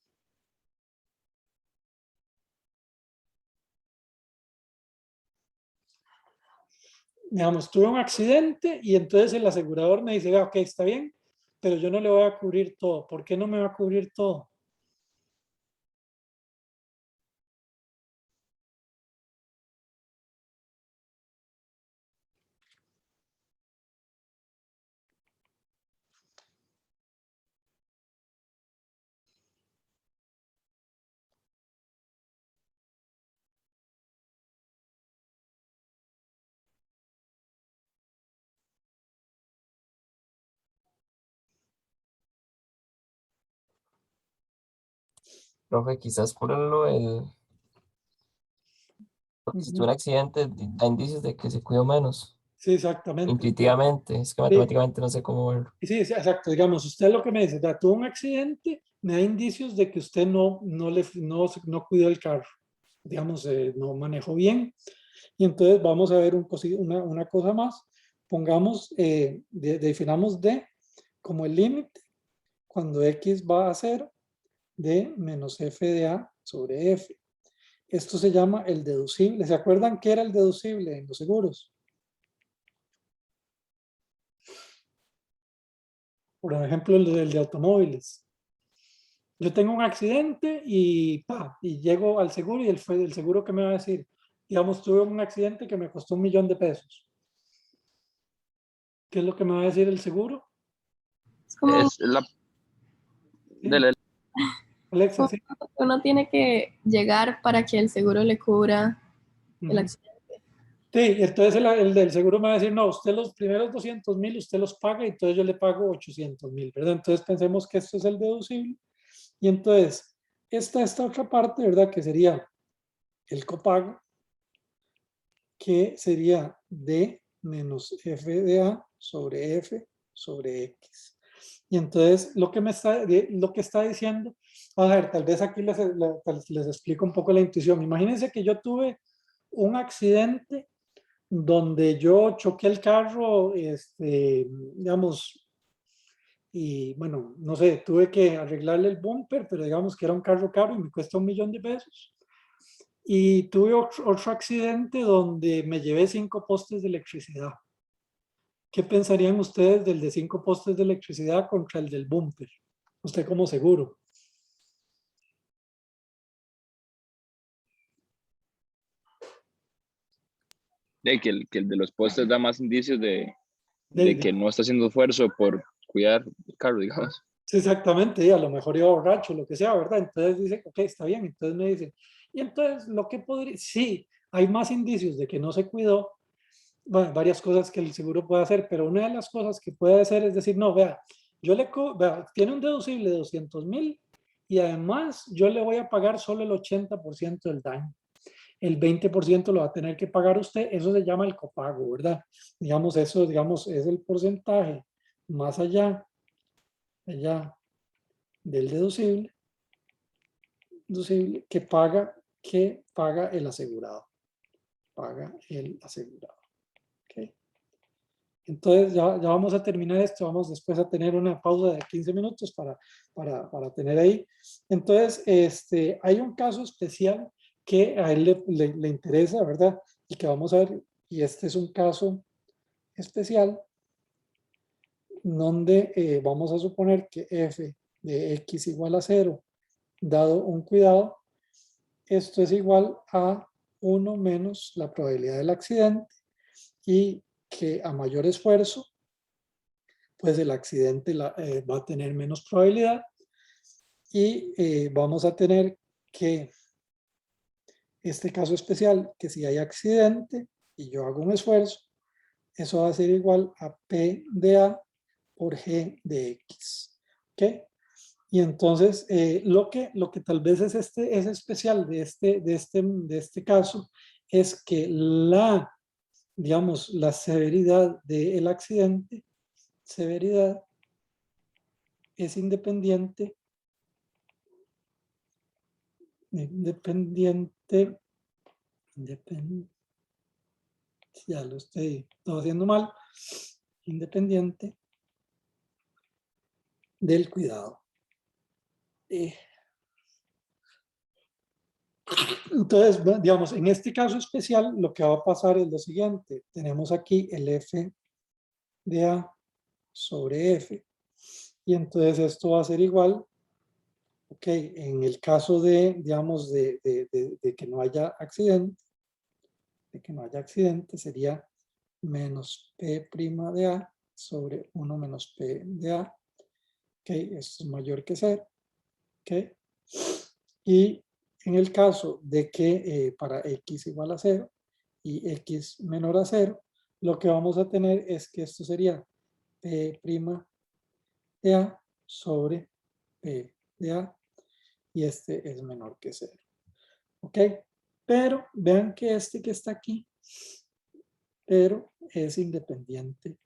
Digamos, tuve un accidente y entonces el asegurador me dice, vea, ok, está bien, pero yo no le voy a cubrir todo. ¿Por qué no me va a cubrir todo? Profe, quizás por si tuvo un accidente, da indicios de que se cuidó menos. Sí, exactamente. Intuitivamente, es que Sí, matemáticamente no sé cómo verlo. sí, sí, exacto. Digamos, usted lo que me dice, ya, tuvo un accidente, me da indicios de que usted no cuidó el carro. Digamos, no manejó bien. Y entonces vamos a ver una cosa más. Pongamos, definamos D como el límite cuando X va a 0 de menos F de A sobre F. Esto se llama el deducible. ¿Se acuerdan qué era el deducible en los seguros? Por ejemplo, el de automóviles. Yo tengo un accidente y llego al seguro y el seguro que me va a decir, digamos, tuve un accidente que me costó $1.000.000. ¿Qué es lo que me va a decir el seguro? Es como Es la... ¿Sí? Dele, Alexa, sí. uno tiene que llegar para que el seguro le cubra el Ujú. accidente. Sí, entonces el del seguro me va a decir, no, usted los primeros 200.000 usted los paga y entonces yo le pago 800.000, ¿verdad? Entonces pensemos que esto es el deducible. Y entonces, esta otra parte, ¿verdad? Que sería el copago, que sería D menos F de A sobre F sobre X. Y entonces lo que está diciendo, a ver, tal vez aquí les explico un poco la intuición. Imagínense que yo tuve un accidente donde yo choqué el carro, digamos, y bueno, no sé, tuve que arreglarle el bumper, pero digamos que era un carro caro y me cuesta $1.000.000. Y tuve otro accidente donde me llevé 5 postes de electricidad. ¿Qué pensarían ustedes del de 5 postes de electricidad contra el del bumper? Usted como seguro. que el de los postes da más indicios de De- que no está haciendo esfuerzo por cuidar el carro, digamos. Sí, exactamente, y a lo mejor iba borracho, lo que sea, ¿verdad? Entonces dice, ok, está bien, entonces me dicen, y entonces lo que podría, sí, hay más indicios de que no se cuidó, bueno, varias cosas que el seguro puede hacer, pero una de las cosas que puede hacer es decir, no, vea, vea, tiene un deducible de 200.000 y además yo le voy a pagar solo el 80% del daño. El 20% lo va a tener que pagar usted, eso se llama el copago, ¿verdad? Digamos, eso, digamos, es el porcentaje más allá del deducible que paga el asegurado. Paga el asegurado. ¿Okay? Entonces ya vamos a terminar esto, vamos después a tener una pausa de 15 minutos para tener ahí. Entonces, hay un caso especial que a él le interesa, ¿verdad? Y que vamos a ver, y este es un caso especial donde vamos a suponer que f de x igual a 0, dado un cuidado, esto es igual a 1 menos la probabilidad del accidente y que a mayor esfuerzo, pues el accidente va a tener menos probabilidad y vamos a tener que este caso especial, que si hay accidente y yo hago un esfuerzo, eso va a ser igual a P de A por G de X. ¿Ok? Y entonces, lo que tal vez es especial de este caso es que digamos, la severidad del accidente, severidad, es independiente, ya lo estoy haciendo mal, independiente del cuidado. Entonces, digamos, en este caso especial, lo que va a pasar es lo siguiente. Tenemos aquí el F de A sobre F. Y entonces esto va a ser igual, ok, en el caso de, digamos, de que no haya accidente, sería menos P' de A sobre 1 menos P de A. Ok, esto es mayor que 0. Ok. Y en el caso de que para x igual a 0 y x menor a 0, lo que vamos a tener es que esto sería P' de A sobre P de A y este es menor que 0. ¿Ok? Pero vean que este que está aquí, pero es independiente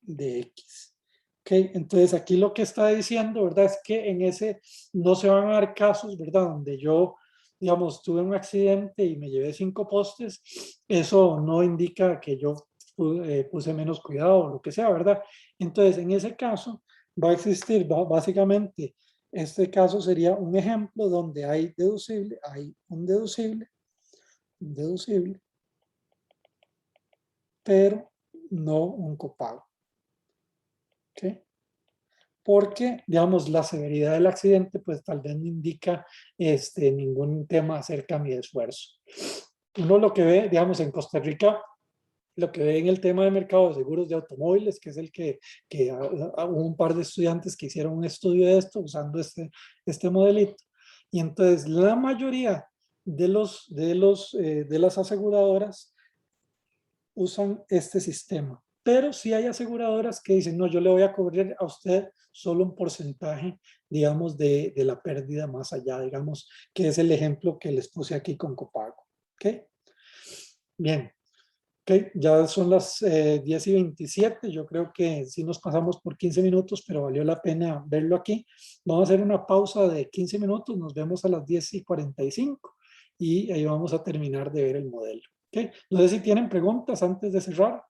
de X. ¿Ok? Entonces aquí lo que está diciendo, ¿verdad? Es que en ese no se van a dar casos, ¿verdad? Donde yo, digamos, tuve un accidente y me llevé 5 postes, eso no indica que yo puse menos cuidado o lo que sea, ¿verdad? Entonces en ese caso va a existir básicamente Este caso sería un ejemplo donde hay un deducible, pero no un copago. ¿Ok? Porque, digamos, la severidad del accidente, pues tal vez no indica ningún tema acerca de mi esfuerzo. Uno lo que ve, digamos, en Costa Rica, lo que ve en el tema de mercado de seguros de automóviles, que es el que hubo un par de estudiantes que hicieron un estudio de esto usando este modelito. Y entonces la mayoría de las aseguradoras usan este sistema. Pero sí hay aseguradoras que dicen, no, yo le voy a cobrar a usted solo un porcentaje, digamos, de la pérdida más allá, digamos, que es el ejemplo que les puse aquí con copago. ¿Ok? Bien. Ok, ya son las 10:27. Yo creo que sí nos pasamos por 15 minutos, pero valió la pena verlo aquí. Vamos a hacer una pausa de 15 minutos. Nos vemos a las 10:45 y ahí vamos a terminar de ver el modelo. Okay. No sé si tienen preguntas antes de cerrar.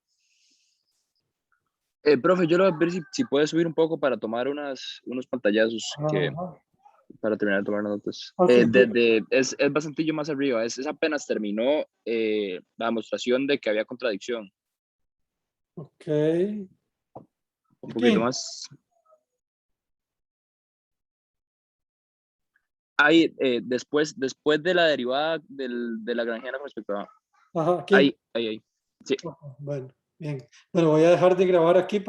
Profe, yo lo voy a ver si puede subir un poco para tomar unos pantallazos para terminar de tomar notas. Okay. Es bastantillo más arriba, es apenas terminó la demostración de que había contradicción. Ok. Un poquito más. Ahí, después de la derivada de la granjiana con respecto a... Ajá, aquí. Ahí. Sí. Bueno, bien. Pero voy a dejar de grabar aquí para